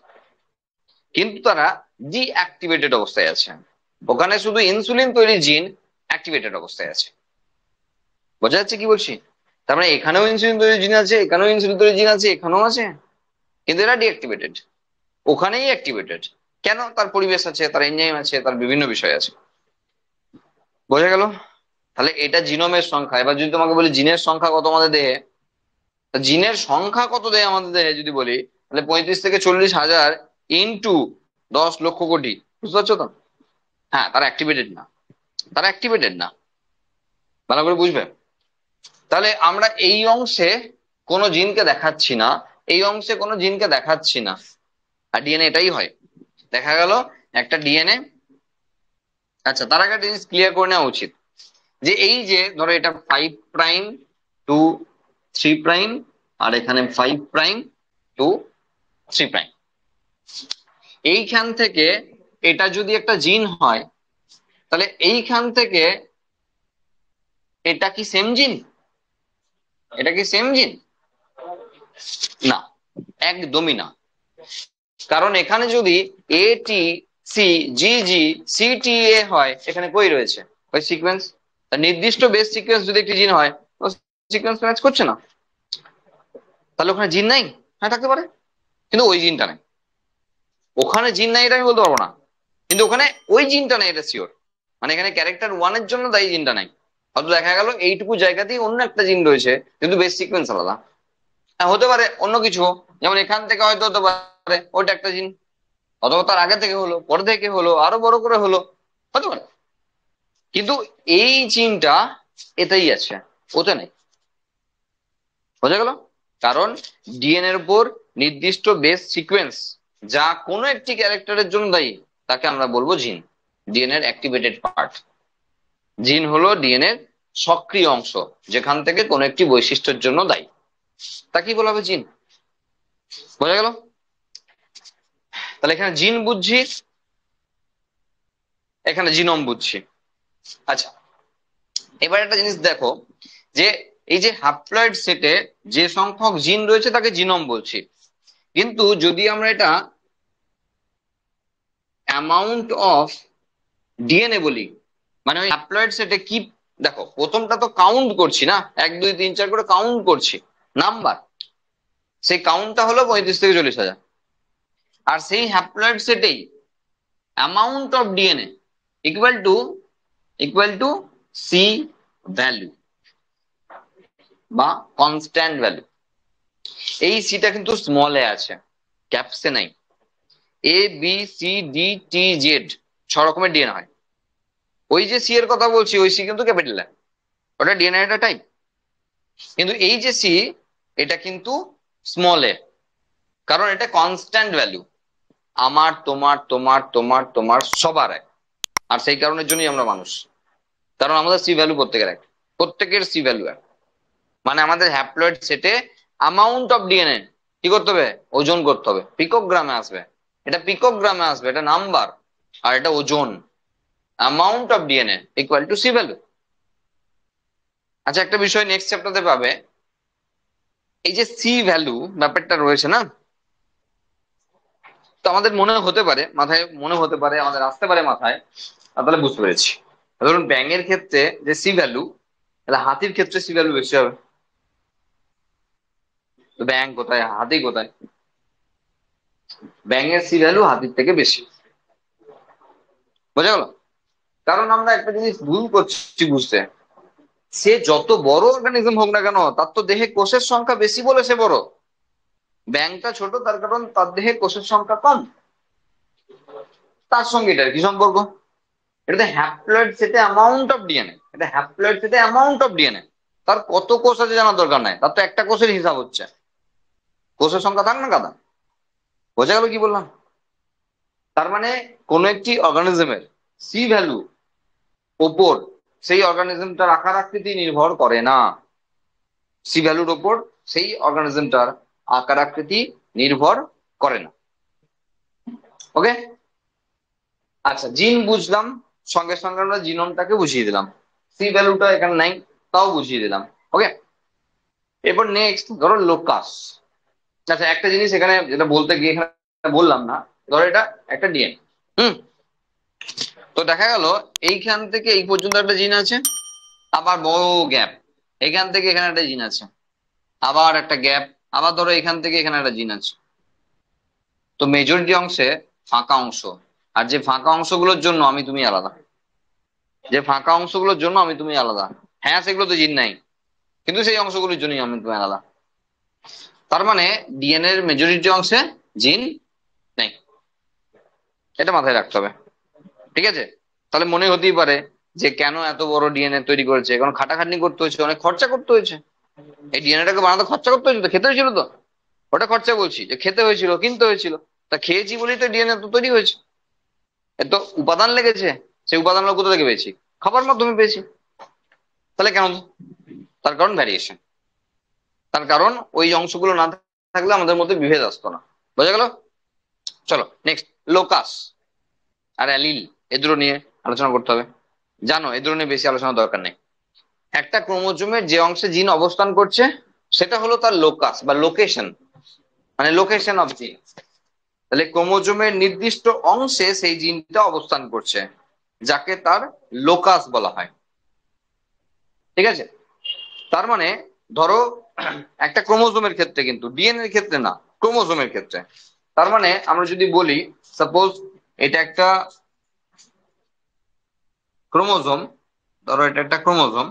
Speaker 1: কিন্তু তারা ডিঅ্যাক্টিভেটেড অবস্থায় আছে। ওখানে শুধু ইনসুলিন তৈরি জিন অ্যাক্টিভেটেড অবস্থায় আছে। বোঝা যাচ্ছে কি বলছি? তার মানে এখানেও ইনসুলিন তৈরি জিন আছে, এখানেও ইনসুলিন তৈরি জিন আছে, এখানেও আছে, কিন্তু এরা ডিঅ্যাক্টিভেটেড। ওখানেই অ্যাক্টিভেটেড। কেন? তার পরিবেশ আছে, তার এনজাইম আছে, তার বিভিন্ন বিষয় আছে। বোঝা গেল? তাহলে এটা জিনোমের সংখ্যা। এবার যদি তোমাকে বলি জিনের সংখ্যা কত আমাদের দেহে, জিনের সংখ্যা কত দেহে আমাদের দেহে যদি বলি, তাহলে 35 থেকে 40,000 ইন্টু 10 লক্ষ কোটি। বুঝতে পারছো তো? হ্যাঁ, তারা অ্যাক্টিভেটেড না, তারা অ্যাক্টিভেটেড না। ভালো করে বুঝবে। তাহলে আমরা এই অংশে কোনো জিনকে দেখাচ্ছি না, এই অংশে কোনো জিনকে দেখাচ্ছি না। আর ডিএনএ এটাই হয়। দেখা গেল একটা ডিএনএ। আচ্ছা, তার আগে একটা জিনিস ক্লিয়ার করে নেওয়া উচিত যে এই যে ধরো এটা 5 প্রাইম টু 3 প্রাইম, আর এখানে 5 প্রাইম টু 3 প্রাইম। এইখান থেকে এটা যদি একটা জিন হয়, তাহলে এইখান থেকে এটা কি সেম জিন? এটা কি সেম জিন? না, একদমই না। কারণ এখানে যদি ATCGGCTA হয়, এখানে কই রয়েছে ওই সিকোয়েন্স? নির্দিষ্ট বেস সিকোয়েন্স যদি একটি জিন হয়, ও সিকোয়েন্স ম্যাচ করছে না, তাহলে ওখানে জিন নাই? হ্যাঁ, থাকতে পারে, কিন্তু ওই জিনটা নাই। ওখানে জিন নাই এটা আমি বলতে পারবো না, কিন্তু ওখানে ওই জিনটা নাই এটা শিওর। মানে এখানে ক্যারেক্টার 1-এর জন্য দায়ী জিনটা নাই। হয়তো দেখা গেল এইটুকু জায়গাতেই অন্য একটা জিন রয়েছে, কিন্তু বেস সিকোয়েন্স আলাদা। হ্যাঁ, হতে পারে অন্য কিছু, যেমন এখান থেকে হয়তো হতে পারে ওইটা একটা জিন, অথবা তার আগে থেকে হলো, পরে থেকে হলো, আরো বড় করে হলো, হতে পারে। কিন্তু এই জিনটা এতেই আছে, ওতে নেই। বোঝা গেল? কারণ ডিএনএ এর উপর নির্দিষ্ট বেস সিকোয়েন্স যা কোনো একটি ক্যারেক্টারের জন্য দায়ী, তাকে আমরা বলবো জিন, ডিএনএ এর অ্যাক্টিভেটেড পার্ট। জিন হলো ডিএনএ এর সক্রিয় অংশ, যেখান থেকে কোনো একটি বৈশিষ্ট্যের জন্য দায়ী, তাকে বলা হবে জিন। বোঝা গেল? তাহলে এখানে জিন বুঝছি, এখানে জিনোম বুঝছি। আচ্ছা, এবার একটা জিনিস দেখো যে এই যে হ্যাপ্লয়েড সেটে যে সংখ্যক জিন রয়েছে তাকে জিনোম বলছি, কিন্তু যদি আমরা এটা অ্যামাউন্ট অফ ডিএনএ বলি, মানে ওই হ্যাপ্লয়েড সেটে কি, দেখো প্রথমটা তো কাউন্ট করছি না, 1 2 3 4 করে কাউন্ট করছি নাম্বার, সেই কাউন্টটা হলো 35 থেকে 40,000। আর সেই হ্যাপ্লয়েড সেটেই amount of DNA equal to C value বা কনস্ট্যান্ট ভ্যালু। এই সিটা কিন্তু স্মল এ আছে, ক্যাপসে নাই। ABCDTZ 6 রকমের ডিএনএ হয়। ওই যে সি এর কথা বলছি, ওই সি কিন্তু ক্যাপিটাল, ওটা ডিএনএ একটা টাইপ। কিন্তু এই যে সি, এটা কিন্তু স্মল এ, কারণ এটা কনস্ট্যান্ট ভ্যালু, আমার তোমার তোমার তোমার তোমার সবার এক। আর সেই কারণের জন্যই আমরা মানুষ, কারণ আমাদের সি ভ্যালু প্রত্যেকের এক, প্রত্যেকের সি ভ্যালু এক। মানে আমাদের হ্যাপ্লয়েড সেটে অ্যামাউন্ট অফ ডিএনএ কি করতে হবে, ওজন করতে হবে, পিকোগ্রামে আসবে। এটা পিকোগ্রামে আসবে, এটা নাম্বার, আর এটা ওজন। Amount of DNA equal to C value. আচ্ছা, একটা বিষয় নেক্সট চ্যাপ্টারে পাবে, এই যে সি ভ্যালু ব্যাপারটা রয়েছে না, তো আমাদের মনে হতে পারে, মাথায় মনে হতে পারে, আমাদের আসতে পারে মাথায়, তাহলে বুঝতে পেরেছি। ধরুন ব্যাঙের ক্ষেত্রে যে সি ভ্যালু, তাহলে হাতির ক্ষেত্রে সি ভ্যালু বেশি হবে। তো ব্যাঙ কোথায়, হাতি কোথায়? ব্যাঙের সি ভ্যালু হাতির থেকে বেশি। বোঝা গেল? কারণ আমরা একটা জিনিস ভুল করছি বুঝতে, সে যত বড় অর্গানিজম হোক না কেন, তার তো দেহে কোষের সংখ্যা বেশি বলে সে বড়। ব্যাঙটা ছোট তার কারণ তার দেহে কোষের সংখ্যা কম। তার সঙ্গে এটার কি সম্পর্ক? এটা হ্যাপ্লয়েড সেটে অ্যামাউন্ট অফ ডিএনএ, এটা হ্যাপ্লয়েড সেটে অ্যামাউন্ট অফ ডিএনএ। তার কত কোষ আছে জানার দরকার নাই, তার তো একটা কোষের হিসাব হচ্ছে, কোষের সংখ্যা থাক না কাদা। বোঝা গেল কি বললাম? তার মানে কোন একটি অর্গানিজমের সি ভ্যালু ওপর সেই অর্গানিজমটার আকার আকৃতি নির্ভর করে না। সি ভ্যালুর ওপর সেই অর্গানিজমটার আকার আকৃতি নির্ভর করে না। ওকে? আচ্ছা, জিন বুঝলাম, সঙ্গে সঙ্গে আমরা জিনোমটাকে বুঝিয়ে দিলাম। সি ভ্যালুটা এখানে নাই, তাও বুঝিয়ে দিলাম। ওকে, এরপর নেক্সট ধরো লোকাস। আচ্ছা, একটা জিনিস এখানে যেটা বলতে গিয়ে এখানে বললাম না, ধরো এটা একটা ডিএনএ। হুম। তো দেখা গেল এইখান থেকে এই পর্যন্ত একটা জিন আছে, আবার বড় গ্যাপ, এখান থেকে এখানে একটা জিন আছে, আবার একটা গ্যাপ, আবার ধরো এখান থেকে এখানে একটা জিন আছে। তো মেজরিটি অংশে ফাঁকা অংশ, আর যে ফাঁকা অংশগুলোর জন্য আমি তুমি আলাদা, যে ফাঁকা অংশগুলোর জন্য আমি তুমি আলাদা, হ্যাঁ সেগুলো তো জিন নাই, কিন্তু সেই অংশগুলোর জন্যই আমি তুমি আলাদা। তার মানে ডিএনএ এর মেজরিটি অংশে জিন নেই, এটা মাথায় রাখতে হবে। ঠিক আছে? তাহলে মনে হতেই পারে যে কেন এত বড় ডিএনএ তৈরি করেছে, কারণ খাটাখাটনি করতে হয়েছে, অনেক খরচা করতে হয়েছে। এই ডিএনএটাকে বানাতে খরচা করতে হয়েছিল, তো খেতে হয়েছিল তো। ওটা খরচা বলছি, যে খেতে হয়েছিল, কিনতে হয়েছিল। তা খেয়েছি বলেই তো ডিএনএ তো তৈরি হয়েছে। এত উপাদান লেগেছে, সেই উপাদানগুলো কোথা থেকে পেয়েছি? খাবার মাধ্যমে পেয়েছি। তাহলে কেন? তার কারণ ভ্যারিয়েশন, তার কারণ ওই অংশগুলো না থাকলে আমাদের মধ্যে বিভেদ আসতো না। বোঝা গেল? চলো নেক্সট, লোকাস আর অ্যালিল, এ দুটো নিয়ে আলোচনা করতে হবে। জানো এ দুটো নিয়ে বেশি আলোচনার দরকার নেই। একটা ক্রোমোজোমের যে অংশে জিন অবস্থান করছে সেটা হলো তার লোকাস বা লোকেশন, মানে লোকেশন অফ জিন। তাহলে ক্রোমোজোমের নির্দিষ্ট অংশে সেই জিনটা অবস্থান করছে, যাকে তার লোকাস বলা হয়। ঠিক আছে? তার মানে ধরো একটা ক্রোমোজোমের ক্ষেত্রে, কিন্তু ডিএনএ এর ক্ষেত্রে না, ক্রোমোজোমের ক্ষেত্রে। তার মানে আমরা যদি বলি সাপোজ এটা একটা ক্রোমোজোম, ধরো এটা একটা ক্রোমোজোম,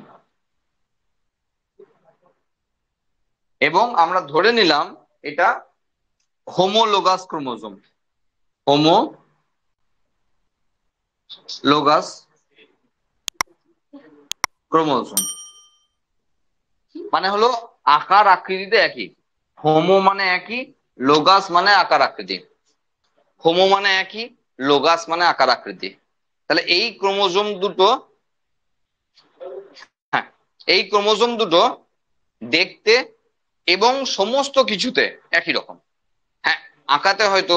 Speaker 1: এবং আমরা ধরে নিলাম এটা হোমোলোগাস ক্রোমোজোম। হোমোলোগাস ক্রোমোজোম মানে হলো আকার আকৃতিতে একই। হোমো মানে একই, লোগাস মানে আকার আকৃতি। হোমো মানে একই, লোগাস মানে আকার আকৃতি। তাহলে এই ক্রোমোজোম দুটো, হ্যাঁ, এই ক্রোমোজোম দুটো দেখতে এবং সমস্ত কিছুতে একই রকম। হ্যাঁ, আঁকাতে হয়তো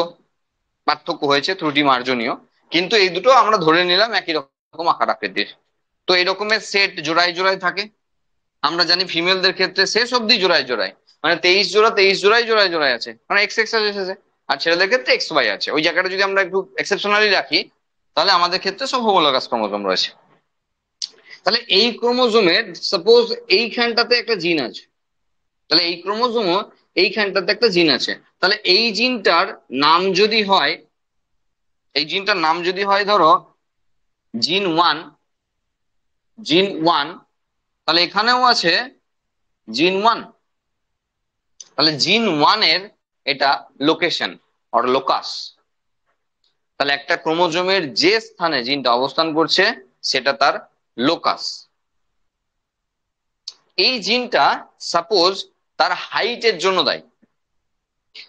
Speaker 1: পার্থক্য হয়েছে, ত্রুটি মার্জনীয়, কিন্তু এই দুটো আমরা ধরে নিলাম একই রকম আকার আকৃতির। তো এই রকমের সেট জোড়ায় জোড়ায় থাকে। আমরা জানি ফিমেলদের ক্ষেত্রে শেষ অব্দি জোড়ায় জোড়ায়, মানে 23 জোড়া 23 জোড়ায় জোড়ায় জোড়ায় আছে, মানে এক্স এক্স এসেছে। আর ছেলেদের ক্ষেত্রে এক্স ওয়াই আছে। ওই জায়গাটা যদি আমরা একটু এক্সেপশনালি রাখি, তাহলে আমাদের ক্ষেত্রে সব হোমোলোগাস ক্রোমোজোম রয়েছে। তাহলে এই ক্রোমোজোমের সাপোজ এইখানটাতে একটা জিন আছে, তাহলে এই ক্রোমোজোমও এইখানটাতে একটা জিন আছে। তাহলে এই জিনটার নাম যদি হয়, এই জিনটার নাম যদি হয় ধরো জিন 1, জিন 1, তাহলে এখানেও আছে জিন 1। তাহলে জিন 1 এর এটা লোকেশন অর লোকাস। তাহলে একটা ক্রোমোজোমের যে স্থানে জিনটা অবস্থান করছে সেটা তার লোকাস। এই জিনটা সাপোজ তার হাইটের জন্য দায়ী,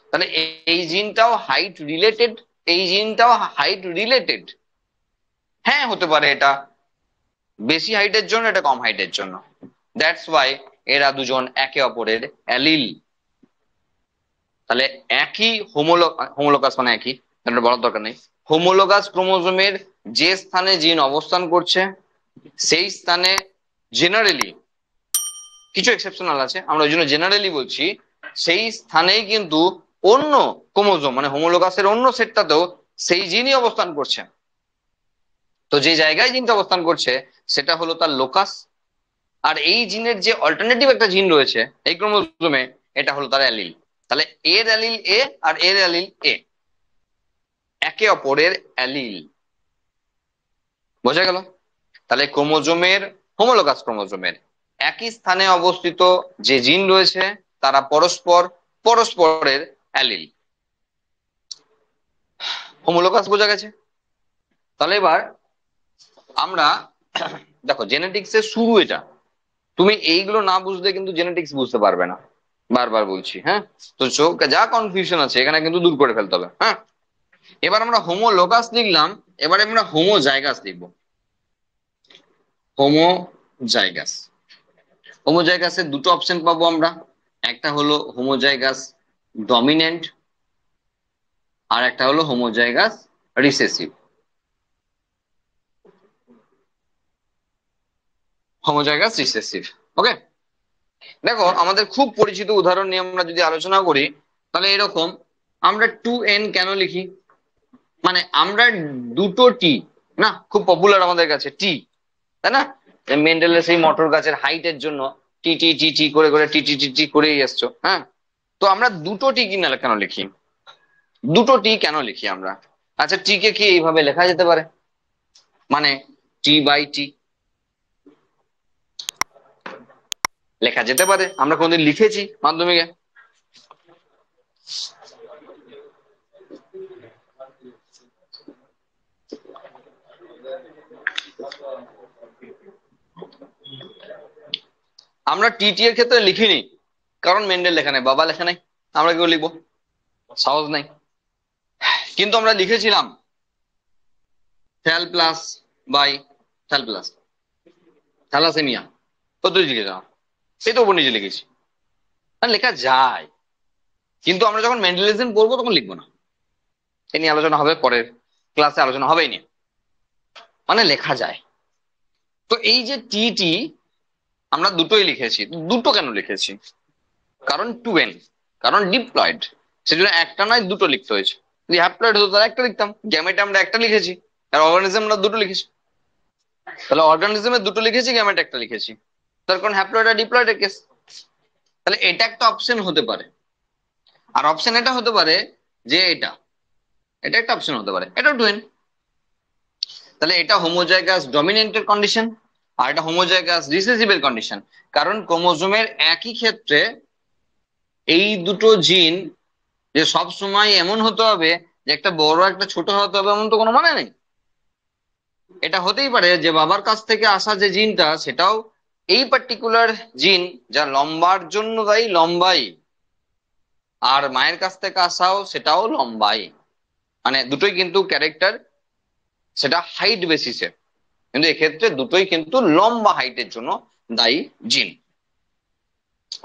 Speaker 1: তাহলে এই জিনটাও হাইট রিলেটেড, এই জিনটাও হাইট রিলেটেড। হ্যাঁ হতে পারে এটা বেশি হাইটের জন্য, এটা কম হাইটের জন্য। দ্যাটস ওয়াই এরা দুজন একে অপরের অ্যালিল। তাহলে একই হোমোলোগাস মানে একই, এটা বলার দরকার নেই। হোমোলোগাস ক্রোমোজোমের যে স্থানে জিন অবস্থান করছে সেই স্থানে জেনারেলি, কিছু এক্সেপশনাল আছে, আমরা ওই জন্য জেনারেলি বলছি, সেই স্থানেই কিন্তু অন্য ক্রোমোজোম মানে হোমোলোগাসের অন্য সেটটাতেও সেই জিনই অবস্থান করছে। তো যে জায়গায় জিনটা অবস্থান করছে সেটা হলো তার লোকাস, আর এই জিনের যে অল্টারনেটিভ একটা জিন রয়েছে এই ক্রোমোজোমে, এটা হলো তার অ্যালিল। তাহলে এর অ্যালিল এ আর এর অ্যালিল এ, একে অপরের অ্যালিল। বোঝা গেল? তাহলে ক্রোমোজোমের, হোমোলোগাস ক্রোমোজোমের একই স্থানে অবস্থিত যে জিন রয়েছে তারা পরস্পরের অ্যালিল। হোমোলোগাস বোঝা গেছে? তাহলে এবার আমরা দেখো, জেনেটিক্স এর শুরু এটা, তুমি এইগুলো না বুঝলে কিন্তু জেনেটিক্স বুঝতে পারবে না, বারবার বলছি। হ্যাঁ, তো চোখ যা কনফিউশন আছে এখানে কিন্তু দূর করে ফেলতে হবে। হ্যাঁ, এবার আমরা হোমোলোগাস লিখলাম, এবারে আমরা হোমোজাইগাস লিখবো। হোমোজাইগাস, হোমোজাইগাসের দুটো অপশন পাবো আমরা, একটা হলো হোমোজাইগাস ডমিনেন্ট আর একটা হলো হোমোজাইগাস রিসেসিভ। হোমোজাইগাস রিসেসিভ, ওকে। দেখো আমাদের খুব পরিচিত উদাহরণ নিয়ে আমরা যদি আলোচনা করি, তাহলে এরকম আমরা 2n কেন লিখি? মানে আমরা দুটো টি, না খুব পপুলার আমাদের কাছে টি, তাই না? মেন্ডেলের সেই মটর গাছের হাইটের জন্য টি টি টি টি করে করে টি টি টি টি করেই এসছো। হ্যাঁ, তো আমরা দুটো টি কিনা কেন লিখি? দুটো টি কেন লিখি আমরা? আচ্ছা, টি কে কি এইভাবে লেখা যেতে পারে, মানে টি বাই টি লেখা যেতে পারে, আমরা কোনদিন লিখেছি মাধ্যমিকে। আমরা টিটি এর ক্ষেত্রে লিখিনি, কারণ মেন্ডেল লেখা নেই, বাবা লেখা নেই, আমরা কেউ লিখবো? সহজ নাই। কিন্তু আমরা লিখেছিলাম thal plus by thal plus thalassemia পদ্ধতি লিখেছিলাম, এই তো উপর নিচে লিখেছি, লেখা যায়। কিন্তু আমরা যখন মেন্ডেলিজম পড়বো তখন লিখবো না, এ নিয়ে আলোচনা হবে পরের ক্লাসে, আলোচনা হবেই না, মানে লেখা যায়। তো এই যে টি আমরা দুটোই লিখেছি, দুটো কেন লিখেছি? কারণ 2n, কারণ ডিপ্লয়েড, সেজন্য একটা নয় দুটো লিখতে হয়েছে। যদি হ্যাপ্লয়েড হতো তাহলে একটা লিখতাম, গ্যামেটে আমরা একটা লিখেছি, আর অর্গানিজম আমরা দুটো লিখেছি। তাহলে অর্গানিজমে দুটো লিখেছি, গ্যামেটে একটা লিখেছি, তার কারণ হ্যাপ্লয়েড আর ডিপ্লয়েডের কেস। তাহলে এটা একটা অপশন হতে পারে, আর অপশন এটা হতে পারে যে এটা, এটা একটা অপশন হতে পারে, এটা 2n। তাহলে এটা হোমোজাইগাস ডমিনেন্টের কন্ডিশন আর এটা হোমোজাইগাস রিসেসিভের কন্ডিশন। কারণ ক্রোমোজোমের একই ক্ষেত্রে এই দুটো জিন যে সব সময় এমন হতে হবে যে একটা বড় একটা ছোট হতে হবে এমন তো কোনো মানে নেই। এটা হতেই পারে যে বাবার কাছ থেকে আসা যে জিনটা সেটাও এই পার্টিকুলার জিন যা লম্বার জন্য দায়ী, লম্বাই, আর মায়ের কাছ থেকে আসাও সেটাও লম্বাই, মানে দুটোই কিন্তু ক্যারেক্টার, সেটা হাইট বেসিসে, কিন্তু এক্ষেত্রে দুটোই কিন্তু লম্বা হাইটের জন্য দায়ী জিন।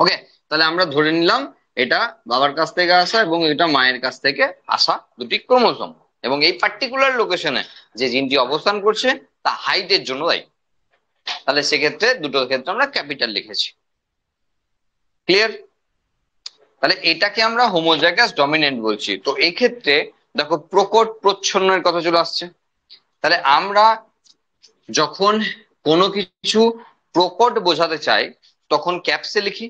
Speaker 1: ওকে, তাহলে আমরা ধরে নিলাম এটা বাবার কাছ থেকে আসা এবং এটা মায়ের কাছ থেকে আসা দুটি ক্রোমোজোম, এবং এই পার্টিকুলার লোকেশনে যে জিনটি অবস্থান করছে তা হাইটের জন্য দায়ী। তাহলে সেক্ষেত্রে দুটোর ক্ষেত্রে আমরা ক্যাপিটাল লিখেছি। ক্লিয়ার? তাহলে এটাকে আমরা হোমোজাইগাস ডমিনেন্ট বলছি। তো এই ক্ষেত্রে দেখো প্রকট প্রচ্ছন্নের কথা চলে আসছে। তাহলে আমরা যখন কোনো কিছু প্রকট বোঝাতে চাই তখন ক্যাপসে লিখি,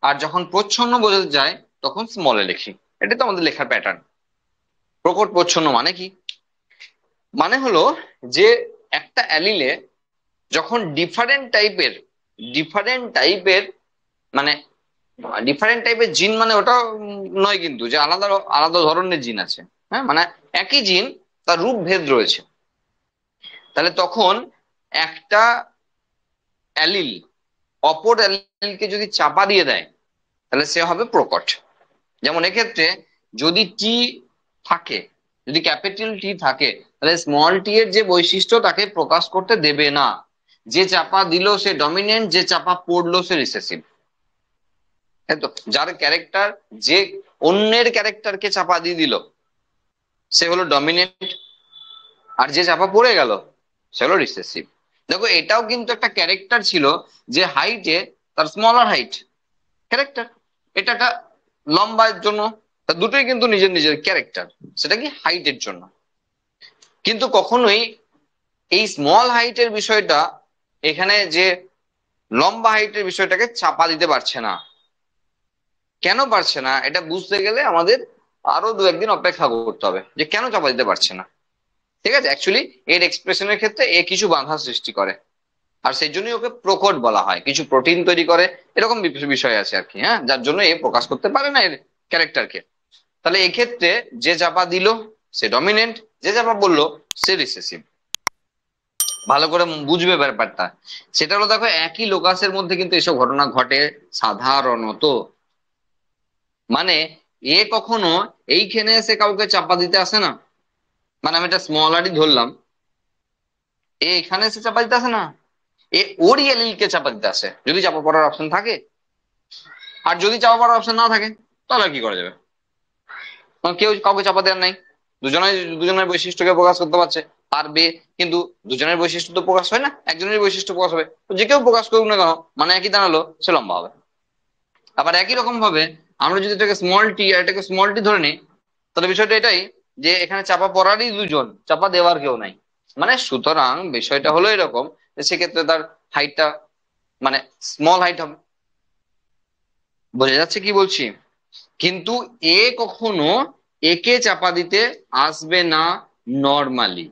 Speaker 1: আর যখন প্রচ্ছন্ন বোঝাতে চাই তখন স্মলে লিখি। এটা তো আমাদের লেখার প্যাটার্ন। প্রকট প্রচ্ছন্ন মানে কি? মানে হলো যে একটা অ্যালিলে যখন ডিফারেন্ট টাইপের মানে ডিফারেন্ট টাইপের জিন, মানে ওটা নয় কিন্তু যে আলাদা আলাদা ধরনের জিন আছে, হ্যাঁ, মানে একই জিন তার রূপ ভেদ রয়েছে। তাহলে তখন একটা অ্যালিল অপর অ্যালিলকে যদি চাপা দিয়ে দেয় তাহলে সে হবে প্রকট। যেমন এক্ষেত্রে যদি টি থাকে, যদি ক্যাপিটাল টি থাকে, তাহলে স্মল টি এর যে বৈশিষ্ট্য তাকে প্রকাশ করতে দেবে না। যে চাপা দিল সে ডমিনেন্ট, যে চাপা পড়লো সে রিসেসিভ। তো যার ক্যারেক্টার, যে অন্যের ক্যারেক্টারকে চাপা দিয়ে দিল সে হলো ডমিনেন্ট, আর যে চাপা পড়ে গেল সে হলো রিসেসিভ। দেখো এটাও কিন্তু একটা ক্যারেক্টার ছিল, যে হাইটে তার স্মলার হাইট ক্যারেক্টার, এটা একটা লম্বার জন্য, তা দুটোই কিন্তু নিজের নিজের ক্যারেক্টার, সেটা কি হাইটের জন্য। কিন্তু কখনোই এই স্মল হাইটের বিষয়টা এখানে যে লম্বা হাইটের বিষয়টাকে চাপা দিতে পারছে না। কেন পারছে না এটা বুঝতে গেলে আমাদের আরো দু একদিন অপেক্ষা করতে হবে যে কেন চাপা দিতে পারছে না। ঠিক আছে, অ্যাকচুয়ালি এর এক্সপ্রেশনের ক্ষেত্রে এ কিছু বাধা সৃষ্টি করে, আর সেই জন্যই ওকে প্রকট বলা হয়, কিছু প্রোটিন তৈরি করে, এরকম বিষয় আছে আর কি, হ্যাঁ, যার জন্য এ প্রকাশ করতে পারে না এর ক্যারেক্টারকে। তাহলে এক্ষেত্রে যে চাপা দিল সে ডমিনেন্ট, যে চাপা বললো সে রিসেসিভ। ভালো করে বুঝবে ব্যাপারটা। সেটা হলো দেখো একই লোকাসের মধ্যে কিন্তু এসব ঘটনা ঘটে সাধারণত। মানে এ কখনো এইখানে এসে কাউকে চাপা দিতে আসে না, মানে আমি একটা স্মল আরই ধরলাম, এ এখানে এসে চাপা দিতে আসে না, এ ওরই এলিলকে চাপা দিতে আসে যদি চাপা পড়ার অপশন থাকে। আর যদি চাপা পড়ার অপশন না থাকে তাহলে আর কি করা যাবে? কারণ কেউ কাউকে চাপা দেওয়ার নাই, দুজনে দুজনের বৈশিষ্ট্যকে প্রকাশ করতে পারছে, পারবে। কিন্তু দুজনের বৈশিষ্ট্য তো প্রকাশ হয় না, একজনের বৈশিষ্ট্য প্রকাশ হবে, তো যে কেউ প্রকাশ করুক না কেন মানে একই দাঁড়ালো, সে লম্বা হবে। আবার একই রকম ভাবে আমরা যদি এটাকে স্মল টি আর এটাকে স্মল টি ধরে নিই, তাহলে বিষয়টা এটাই যে এখানে চাপা পড়ারই দুজন, চাপা দেওয়ার কেউ নাই। মানে সুতরাং বিষয়টা হলো এরকম যে সেক্ষেত্রে তার হাইটটা মানে স্মল হাইট হবে। বোঝা যাচ্ছে কি বলছি? কিন্তু এ কখনো একে চাপা দিতে আসবে না নর্মালি,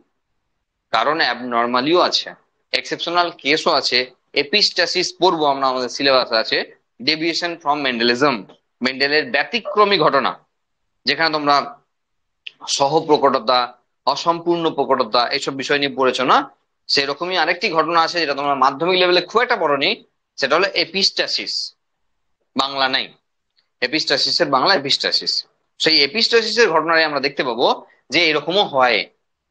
Speaker 1: কারণ অ্যাবনর্মালিও আছে, এক্সেপশনাল কেসও আছে। এপিস্টাসিস পড়বো আমরা, আমাদের সিলেবাসে আছে ডেভিয়েশন ফ্রম মেন্ডেলিজম, মেন্ডেলের ব্যতিক্রমী ঘটনা, যেখানে তোমরা সহপ্রকটতা, অসম্পূর্ণ প্রকটতা এইসব বিষয় নিয়ে পড়েছো না? সেরকমই আরেকটি ঘটনা আছে যেটা তোমরা মাধ্যমিক লেভেলে খুব একটা পড়োনি, সেটা হলো এপিস্টাসিস। বাংলা নাই, এপিস্টাসিসের বাংলা এপিস্টাসিস। সেই এপিস্টাসিসের ঘটনায় আমরা দেখতে পাবো যে এরকমও হয়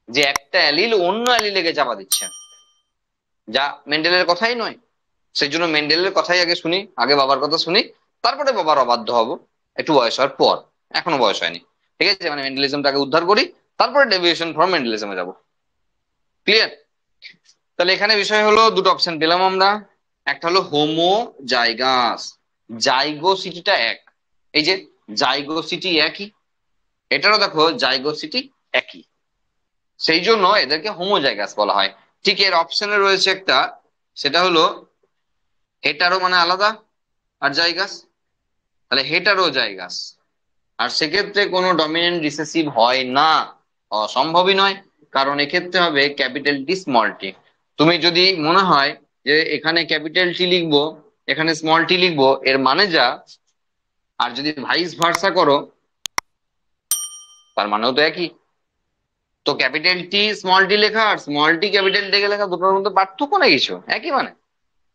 Speaker 1: যে একটা অ্যালিল অন্য অ্যালিলেকে চাপা দিচ্ছে, যা মেন্ডেলের কথাই নয়। সেই জন্য মেন্ডেলের কথাই আগে শুনি, আগে বাবার কথা শুনি, তারপরে বাবার অবাধ্য হব একটু বয়স হওয়ার পর। এখনো বয়স হয়নি, ঠিক আছে, মানে মেন্ডেলিজমটাকে উদ্ধার করি, তারপরে ডেভিয়েশন ফ্রম মেন্ডেলিজমে যাব। ক্লিয়ার? তাহলে এখানে বিষয় হলো দুটো অপশন পেলাম আমরা, একটা হলো হোমো জাইগাস, জাইগোসিটিটা এক, এই যে জাইগোসিটি একই, এটারও দেখো জাইগোসিটি একই, সেই জন্য এদেরকে হোমোজাইগাস বলা হয়। ঠিক এর অপশনে রয়েছে একটা, সেটা হলো হেটারো মানে আলাদা, আর জাইগাস, তাহলে হেটারো জাইগাস। আর সেক্ষেত্রে কোনো ডমিনেন্ট রিসেসিভ হয় না, অসম্ভবই নয়, কারণ এক্ষেত্রে হবে ক্যাপিটাল টি স্মল টি। তুমি যদি মনে হয় যে এখানে ক্যাপিটাল টি লিখবো এখানে স্মল টি লিখবো এর মানে যা, আর যদি ভাইস ভার্সা করো তার মানেও তো একই। তো ক্যাপিটাল টি স্মল টি লেখা আর স্মল টি ক্যাপিটাল টি লেখা দুটোর মধ্যে পার্থক্য না কিছু, একই মানে,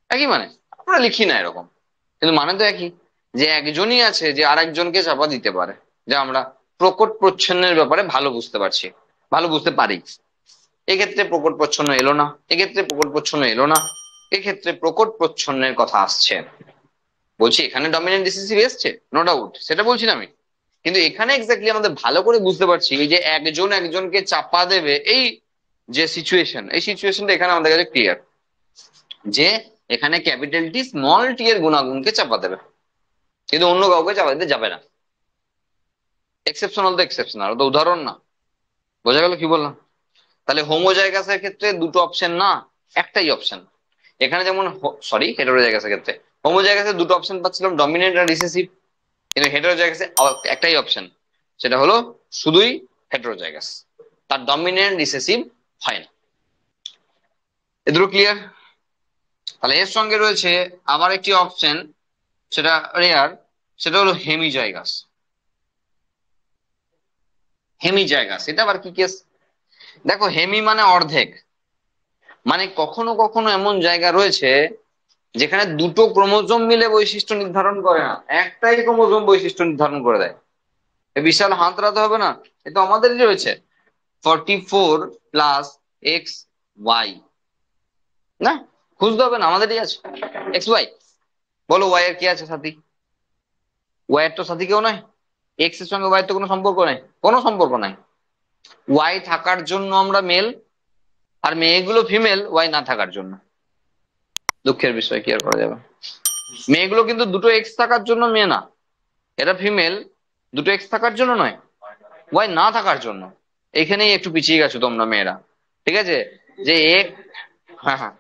Speaker 1: একই মানে। আমরা লিখি না এরকম, কিন্তু মানে তো একই, যে একজনই আছে যে আরেকজনকে চাপা দিতে পারে, যা আমরা প্রকট প্রচ্ছন্নের ব্যাপারে ভালো বুঝতে পারছি, ভালো বুঝতে পারি। এক্ষেত্রে প্রকট প্রচ্ছন্ন এলো না, এক্ষেত্রে প্রকট প্রচ্ছন্ন এলো না, এক্ষেত্রে প্রকট প্রচ্ছন্নের কথা আসছে। বলছি এখানে ডমিনেন্ট ডিসিসিভ এসছে, নো ডাউট, সেটা বলছি না আমি। কিন্তু এখানে এক্স্যাক্টলি আমাদের ভালো করে বুঝতে পারছি এই যে একজন একজনকে চাপা দেবে, এই যে সিচুয়েশন, এই সিচুয়েশনটা এখানে আমাদের কাছে ক্লিয়ার, যে এখানে ক্যাপিটাল টি স্মল টি এর গুণাগুণকে চাপা দেবে, কিন্তু অন্য কাউকে চাপা দিতে যাবে না। এক্সেপশনাল তো এক্সেপশনাল, তো উদাহরণ না। বোঝা গেল কি বললাম? তাহলে হোমোজাইগাসের ক্ষেত্রে দুটো অপশন না, একটাই অপশন। এখানে যেমন সরি হেটেরোজাইগাসের ক্ষেত্রে হোমোজাইগাসে দুটো অপশন পাচ্ছিলাম, ডমিনেন্ট আর রিসেসিভ, কিন্তু হেটেরোজাইগাসে একটাই অপশন, সেটা হলো শুধুই হেটেরোজাইগাস, তার ডমিনেন্ট রিসেসিভ হয় না। এ দুটো ক্লিয়ার? তাহলে এর সঙ্গে রয়েছে আবার একটি অপশন, সেটা রেয়ার, সেটা হলো হেমিজাইগাস। হেমিজাইগাস এটা আবার কি কেস? দেখো হেমি মানে অর্ধেক, মানে কখনো কখনো এমন জায়গা রয়েছে যেখানে দুটো ক্রোমোজোম মিলে বৈশিষ্ট্য নির্ধারণ করে না, একটাই ক্রোমোজোম বৈশিষ্ট্য নির্ধারণ করে দেয়। এ বিশাল হাতড়াতে হবে না, এ তো আমাদেরই রয়েছে 44+XY, না খুঁজতে হবে না, আমাদেরই আছে XY। বলো ওয়াই এর কি আছে সাথী? ওয়াই এর তো সাথে কেউ নয়, এক্স এর সঙ্গে ওয়াই তো কোনো সম্পর্ক নেই, কোনো সম্পর্ক নাই। ওয়াই থাকার জন্য আমরা মেল, আর মেয়েগুলো ফিমেল ওয়াই না থাকার জন্য। দুঃখের বিষয়, কি আর করা যাবে। মেয়েগুলো কিন্তু দুটো এক্স থাকার জন্য মেয়ে না, এরা ফিমেল দুটো এক্স থাকার জন্য নয়, ওয়াই না থাকার জন্য। এখানেই একটু পিছিয়ে গেছো তোমরা মেয়েরা, ঠিক আছে? যে এক, হ্যাঁ হ্যাঁ,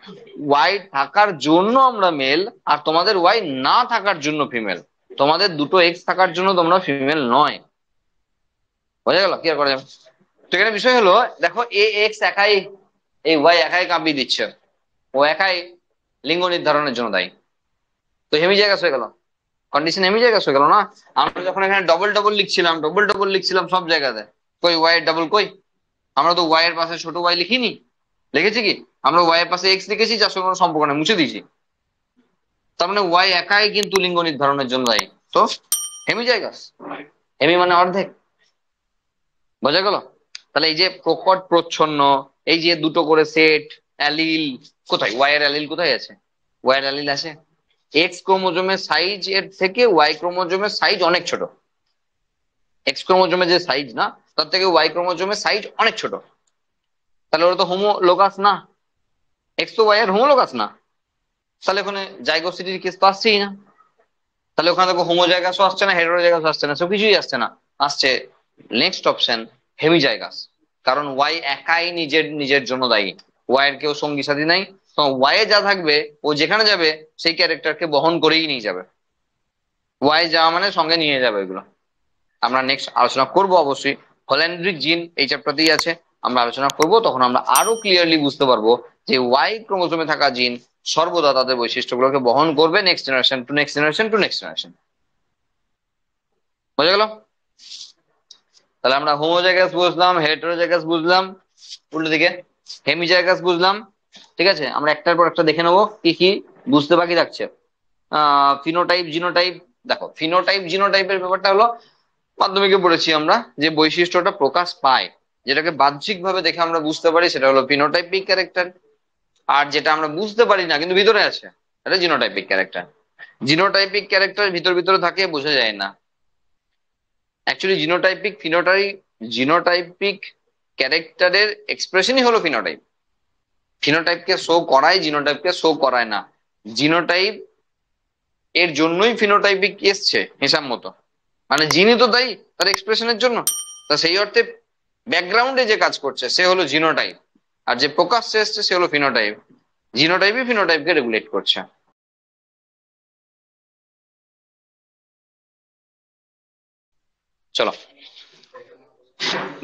Speaker 1: ওয়াই থাকার জন্য আমরা মেল, আর তোমাদের ওয়াই না থাকার জন্য ফিমেল। তোমাদের দুটো এক্স থাকার জন্য তোমরা ফিমেল নয়। বোঝা গেল? কি আর করা যাবে। তো এখানে বিষয় হলো, দেখো এ এক্স একাই, এই ওয়াই একাই কাঁপিয়ে দিচ্ছে, ও একাই লিঙ্গ নির্ধারণের জন্য দায়ী। তো হেমিজাইগাস হয়ে গেল, কন্ডিশন হেমিজাইগাস হয়ে গেল না। আমরা যখন এখানে ডবল ডবল লিখছিলাম, ডবল ডবল লিখছিলাম সব জায়গাতে, কই ওয়াই এর ডাবল কই? আমরা তো ওয়াই এর পাশে ছোট ওয়াই লিখিনি, লিখেছি কি? আমরা ওয়াই এর পাশে এক্স লিখেছি, যার সঙ্গে কোনো সম্পর্ক নেই, মুছে দিয়েছি। তার মানে ওয়াই একাই কিন্তু লিঙ্গ নির্ধারণের জন্য দায়ী। তো হেমিজাইগাস, হেমি মানে অর্ধেক। বোঝা গেল? তাহলে এই যে প্রকট প্রচ্ছন্ন, এই যে দুটো করে সেট অ্যালিল, কোথায় ওয়াই এর অ্যালিল কোথায় আছে? ওয়াই এর অ্যালিল আছে এক্স ক্রোমোজোমের সাইজ এর থেকে ওয়াই ক্রোমোজোমের সাইজ অনেক ছোট। এক্স ক্রোমোজোমের যে সাইজ না, তার থেকে ওয়াই ক্রোমোজোমের সাইজ অনেক ছোট। তাহলে ওরা তো হোমোলোগাস না, এক্স তো ওয়াই এর হোমোলোগাস না। তাহলে ওখানে জাইগোসিটির কেস তো আসছেই না। তাহলে ওখানে দেখো হোমোজাইগাসও আসছে না, হেটেরোজাইগাসও আসছে না, সব কিছুই আসছে না। আসছে নেক্সট অপশন হেমিজাইগাস। কারণ ওয়াই একাই নিজের নিজের জন্য দায়ী, ওয়াই এর কেউ সঙ্গী সাথী নাই। তো ওয়াই এ যা থাকবে, ও যেখানে যাবে সেই ক্যারেক্টারকে বহন করেই নিয়ে যাবে। ওয়াই যাওয়া মানে সঙ্গে নিয়ে যাবে এগুলো। আমরা নেক্সট আলোচনা করব অবশ্যই, হল্যান্ড্রিক জিন এই চ্যাপ্টারতেই আছে, আমরা আলোচনা করব। তখন আমরা আরো ক্লিয়ারলি বুঝতে পারবো যে ওয়াই ক্রোমোজোমে থাকা জিন সর্বদা তাদের বৈশিষ্ট্যগুলোকে বহন করবে next generation to next generation to next generation. বোঝা গেল? তাহলে আমরা হোমোজাইগাস বুঝলাম, হেটেরোজাইগাস বুঝলাম, উল্টো দিকে হেমিজাইগাস বুঝলাম। ঠিক আছে, আমরা একটার পর একটা দেখে নেবো কি কি বুঝতে বাকি থাকছে। Phenotype genotype. দেখো ফিনোটাইপ জিনোটাইপের ব্যাপারটা হলো, মাধ্যমিকে পড়েছি আমরা, যে বৈশিষ্ট্যটা প্রকাশ পায়, যেটাকে বাহ্যিক ভাবে দেখে আমরা বুঝতে পারি, সেটা হলো ফিনোটাইপিক ক্যারেক্টার। আর যেটা আমরা বুঝতে পারি না কিন্তু ভিতরে আছে, এটা জিনোটাইপিক ক্যারেক্টার। জিনোটাইপিক ক্যারেক্টার ভিতর ভিতরে থাকে, বোঝা যায় না। অ্যাকচুয়ালি জিনোটাইপিক ফিনোটাইপ, জিনোটাইপিক ক্যারেক্টারের এক্সপ্রেশনই হলো ফিনোটাইপ। ফিনোটাইপকে শো করায়, জিনোটাইপকে শো করায় না। জিনোটাইপ এর জন্যই ফিনোটাইপিক এসছে হিসাব মতো, মানে জিনই তো দায়ী তার এক্সপ্রেশনের জন্য। তা সেই অর্থে ব্যাকগ্রাউন্ডে যে কাজ করছে সে হলো জিনোটাইপ, আর যে প্রকাশ্যে এসছে সে হলো ফিনোটাইপ। জিনোটাইপই ফিনোটাইপকে রেগুলেট করছে। চলো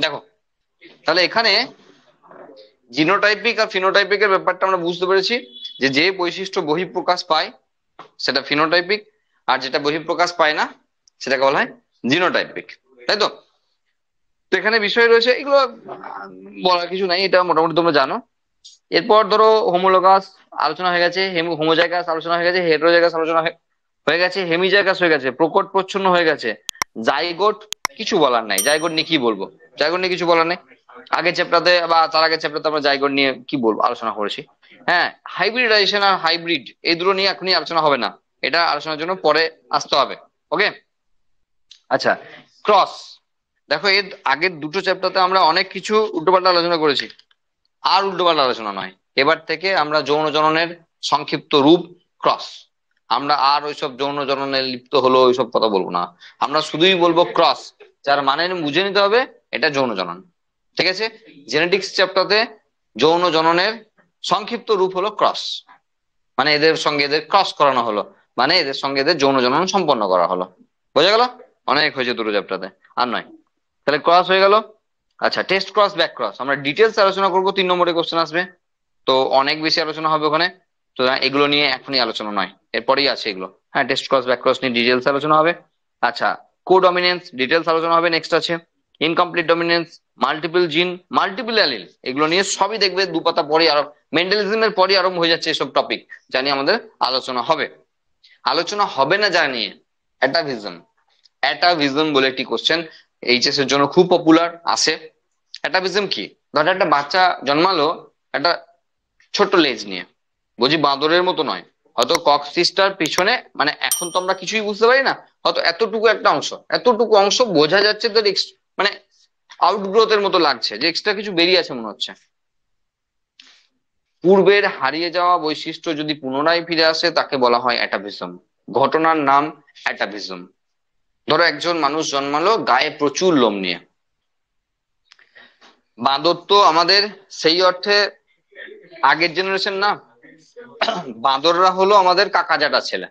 Speaker 1: দেখো, তাহলে এখানে জিনোটাইপিক আর ফিনোটাইপিকের ব্যাপারটা আমরা বুঝতে পেরেছি, যে যে বৈশিষ্ট্য বহিঃপ্রকাশ পায় সেটা ফিনোটাইপিক, আর যেটা বহিঃপ্রকাশ পায় না সেটাকে বলা হয় জিনোটাইপিক। তাই তো? তো এখানে বিষয় রয়েছে এগুলো, বলার কিছু নাই, এটা মোটামুটি তোমরা জানো। এরপর ধরো হোমোলোগাস আলোচনা হয়ে গেছে, হোমোজাইগাস আলোচনা হয়ে গেছে, হেটেরোজাইগাস আলোচনা হয়ে গেছে, হেমিজাইগাস হয়ে গেছে, প্রকট প্রচ্ছন্ন হয়ে গেছে, জাইগোট কিছু বলার নাই। জাইগোট নিয়ে কি বলবো? জাইগোট নিয়ে কিছু বলার নেই। আগের চ্যাপ্টারতে বা তার আগের চ্যাপ্টারতে আমরা জাইগোট নিয়ে কি বলবো আলোচনা করেছি। হ্যাঁ, হাইব্রিডাইজেশন আর হাইব্রিড এই দুটো নিয়ে এখনই আলোচনা হবে না, এটা আলোচনার জন্য পরে আসতে হবে। ওকে, আচ্ছা। ক্রস, দেখো এর আগের দুটো চ্যাপ্টারতে আমরা অনেক কিছু উল্টোপাল্টা আলোচনা করেছি, আর উল্টোপাল্টা আলোচনা নয়। এবার থেকে আমরা যৌন জননের সংক্ষিপ্ত রূপ ক্রস, আমরা আর ওইসব যৌন জননে লিপ্ত হলো ওইসব কথা বলবো না। আমরা শুধুই বলবো ক্রস, যার মানে বুঝে নিতে হবে এটা যৌন জনন। ঠিক আছে, জেনেটিক্স চ্যাপ্টারতে যৌন জননের সংক্ষিপ্ত রূপ হলো ক্রস, মানে এদের সঙ্গে এদের ক্রস করানো হলো, মানে এদের সঙ্গে এদের যৌন জনন সম্পন্ন করা হলো। বোঝা গেল? অনেক হয়েছে দুটো চ্যাপ্টারতে, আর নয়। তাহলে ক্রস হয়ে গেল। আচ্ছা, টেস্ট ক্রস ব্যাক ক্রস আমরা ডিটেলস আলোচনা করবো, 3 নম্বরে কোশ্চেন আসবে, তো অনেক বেশি আলোচনা হবে ওখানে। তো এগুলো নিয়ে এখনই আলোচনা নয়, এরপরেই আছে এগুলো। হ্যাঁ, টেস্ট ক্রস ব্যাক ক্রস নিয়ে ডিটেলস আলোচনা হবে। আচ্ছা, কোডমিনেন্স ডিটেলস আলোচনা হবে, নেক্সট আছে ইনকমপ্লিট ডমিনেন্স, মাল্টিপল জিন, মাল্টিপল অ্যালিল, এগুলো নিয়ে সবই দেখবে 2 পাতা পরে আরো, মেন্ডেলিজমের পরই আরম্ভ হয়ে যাচ্ছে এসব টপিক, জানি আমাদের আলোচনা হবে। আলোচনা হবে না জানিয়ে অ্যাটাভিজম, অ্যাটাভিজম বলে একটি কোশ্চেন এইচএস এর জন্য খুব পপুলার আসে। অ্যাটাভিজম কি? ধর একটা বাচ্চা জন্মালো একটা ছোট্ট লেজ নিয়ে, বুঝি বাঁদরের মতো নয়, হয়তো ককসিসটার পিছনে, মানে এখন তো আমরা কিছুই বুঝতে পারি না, হয়তো এতটুকু একটা অংশ, এতটুকু অংশ বোঝা যাচ্ছে তার মানে আউটগ্রোথের মতো লাগছে, যে এক্সট্রা কিছু বেরিয়ে আছে মনে হচ্ছে। পূর্বের হারিয়ে যাওয়া বৈশিষ্ট্য যদি পুনরায় ফিরে আসে তাকে বলা হয় অ্যাটাভিজম। ঘটনার নাম অ্যাটাভিজম। ধরো একজন মানুষ জন্মালো গায়ে প্রচুর লোম নিয়ে। বাঁদর তো আমাদের সেই অর্থে আগের জেনারেশন না, বাঁদররা হলো আমাদের কাকাজাটা ছেলে।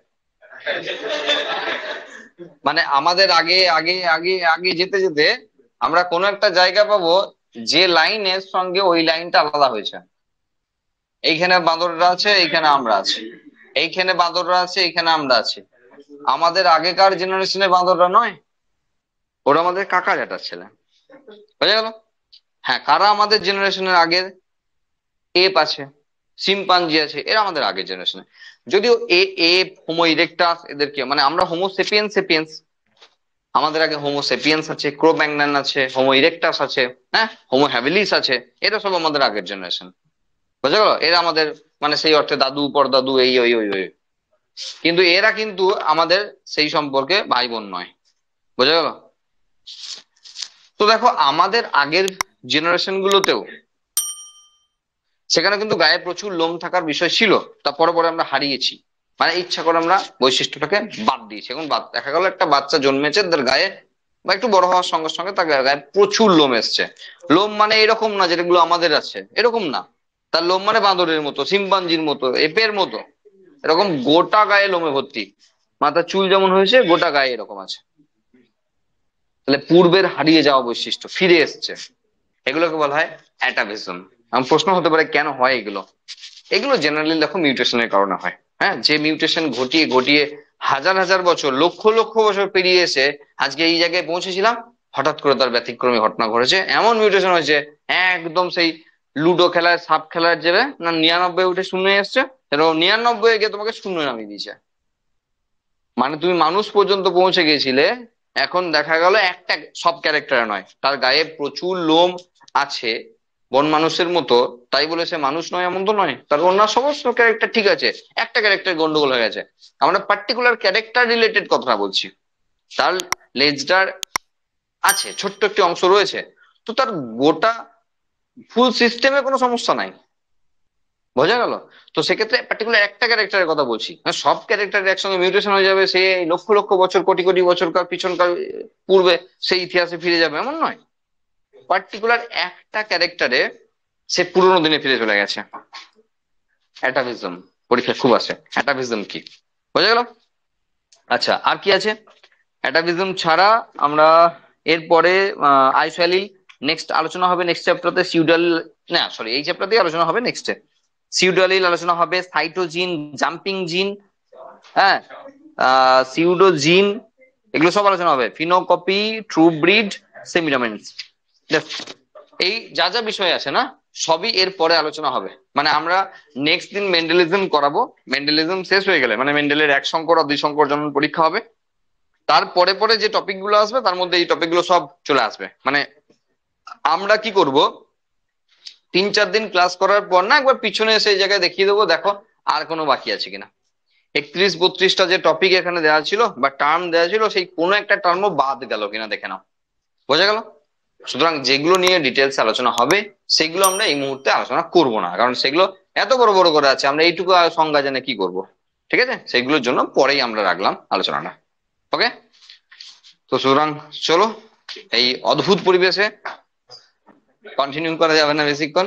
Speaker 1: মানে আমাদের আগে আগে আগে আগে যেতে যেতে আমরা কোনো একটা জায়গা পাবো যে লাইনের সঙ্গে ওই লাইনটা আলাদা হয়েছে। এইখানে বাঁদররা আছে, এইখানে আমরা আছি, এইখানে বাঁদররা আছে, এইখানে আমরা আছি। আমাদের আগেকার জেনারেশনের বাঁদররা নয়, ওরা আমাদের কাকা জ্যাঠার ছেলে। বুঝা গেল? হ্যাঁ, কারা আমাদের জেনারেশনের আগের? এপ আছে, সিম্পাঞ্জি আছে, এরা আমাদের আগের জেনারেশনে। যদিও এপ, হোমো ইরেক্টাস, এদেরকে মানে আমরা হোমো সেপিয়েন্স সেপিয়েন্স, আমাদের আগে হোমো সেপিয়েন্স আছে, ক্রো ম্যাগনান আছে, হোমো ইরেক্টাস আছে, হ্যাঁ, হোমো হ্যাবিলিস আছে, এরা সব আমাদের আগের জেনারেশন। বুঝা গেল? এরা আমাদের মানে সেই অর্থে দাদু পরদাদু এই ওই ওই ওই। কিন্তু এরা কিন্তু আমাদের সেই সম্পর্কে ভাই বোন নয়। বোঝা গেল? তো দেখো আমাদের আগের জেনারেশন গুলোতেও সেখানে কিন্তু গায়ে প্রচুর লোম থাকার বিষয় ছিল, তা পরে পরে আমরা হারিয়েছি। মানে ইচ্ছা করে আমরা বৈশিষ্ট্যটাকে বাদ দিয়েছি। এখন দেখা গেল একটা বাচ্চা জন্মেছে, তার গায়ে বা একটু বড় হওয়ার সঙ্গে সঙ্গে তার গায়ে প্রচুর লোম এসছে। লোম মানে এরকম না যেগুলো আমাদের আছে, এরকম না। তার লোম মানে বাঁদরের মতো, শিম্পাঞ্জির মতো, এপের মতো, এরকম গোটা গায়ে লোমে ভর্তি। মাথার চুল যেমন হয়েছে, গোটা গায়ে এরকম আছে। তাহলে পূর্বের হারিয়ে যাওয়া বৈশিষ্ট্য ফিরে এসছে, এগুলোকে বলা হয় অ্যাটাভিজম। আমার প্রশ্ন হতে পারে কেন হয় এগুলো? এগুলো জেনারেলি দেখো মিউটেশনের কারণে হয়। হ্যাঁ, যে মিউটেশন ঘটিয়ে ঘটিয়ে হাজার হাজার বছর, লক্ষ লক্ষ বছর পেরিয়ে এসে আজকে এই জায়গায় পৌঁছেছিলাম, হঠাৎ করে তার ব্যতিক্রমী ঘটনা ঘটেছে, এমন মিউটেশন হয়েছে একদম সেই লুডো খেলায় সাপ খেলার যাবে না 99 উঠে শূন্য এসছে, এরকম 99 গিয়ে তোমাকে শূন্য নামিয়ে দিয়েছে। মানে তুমি মানুষ পর্যন্ত পৌঁছে গেছিলে, এখন দেখা গেল একটা, সব ক্যারেক্টার নয়, তার গায়ে প্রচুর লোম আছে বন মানুষের মতো, তাই বলে সে মানুষ নয় এমন তো নয়। তার অন্য সমস্ত ক্যারেক্টার ঠিক আছে, একটা ক্যারেক্টার গন্ডগোল হয়ে গেছে। আমরা পার্টিকুলার ক্যারেক্টার রিলেটেড কথা বলছি। তার লেজটার আছে, ছোট্ট একটি অংশ রয়েছে, তো তার গোটা ফুল সিস্টেমে কোনো সমস্যা নাই। বোঝা গেল? তো সেক্ষেত্রে পার্টিকুলার একটা ক্যারেক্টারের কথা বলছি, সব ক্যারেক্টার একসঙ্গে মিউটেশন হয়ে যাবে, সে লক্ষ লক্ষ বছর কোটি কোটি বছরকার পিছনকার পূর্বে সেই ইতিহাসে ফিরে যাবে এমন নয়। পার্টিকুলার একটা ক্যারেক্টারে সে পুরোনো দিনে ফিরে চলে গেছে। অ্যাটাভিজম পরীক্ষা খুব আসে, অ্যাটাভিজম কি? বোঝা গেল? আচ্ছা, আর কি আছে? অ্যাটাভিজম ছাড়া আমরা এরপরে আইসোঅ্যালিল নেক্সট আলোচনা হবে, নেক্সট চ্যাপ্টারতে সিউডাল, না সরি এই চ্যাপ্টারতেই আলোচনা হবে, নেক্সটে সিউডালিল আলোচনা হবে, সাইটোজিন, জাম্পিং জিন, হ্যাঁ, সিউডোজিন, এগুলো সব আলোচনা হবে, ফিনোকপি, ট্রু ব্রিড, সেমিডামেন্টস। এই যা যা বিষয় আছে না, সবই এর পরে আলোচনা হবে। মানে আমরা নেক্সট দিন মেন্ডেলিজম করাবো, মেন্ডেলিজম শেষ হয়ে গেলে মানে মেন্ডেলের 1 সংকর আর 2 সংকর জন্ম পরীক্ষা হবে, তারপরে পরে যে টপিক গুলো আসবে তার মধ্যে এই টপিক গুলো সব চলে আসবে। মানে আমরা কি করব, 3-4 দিন ক্লাস করার পর না একবার পিছনে এসে এই জায়গায় দেখিয়ে দেবো, দেখো আর কোনো বাকি আছে কিনা। 31-32টা যে টপিক এখানে দেওয়া ছিল বা টার্ম দেওয়া ছিল, সেই কোনো একটা টার্মও বাদ গেল কিনা দেখে নাও। বোঝা গেল? সুতরাং যেগুলো নিয়ে ডিটেলস আলোচনা হবে সেগুলো আমরা এই মুহূর্তে আলোচনা করব না, কারণ সেগুলো এত বড় বড় করে আছে, আমরা এইটুকু সংজ্ঞা জেনে কি করব? ঠিক আছে, সেগুলোর জন্য পরেই আমরা রাখলাম আলোচনাটা। ওকে, তো সুতরাং চলো এই অদ্ভুত পরিবেশে কন্টিনিউ করা যাবে না বেশিক্ষণ।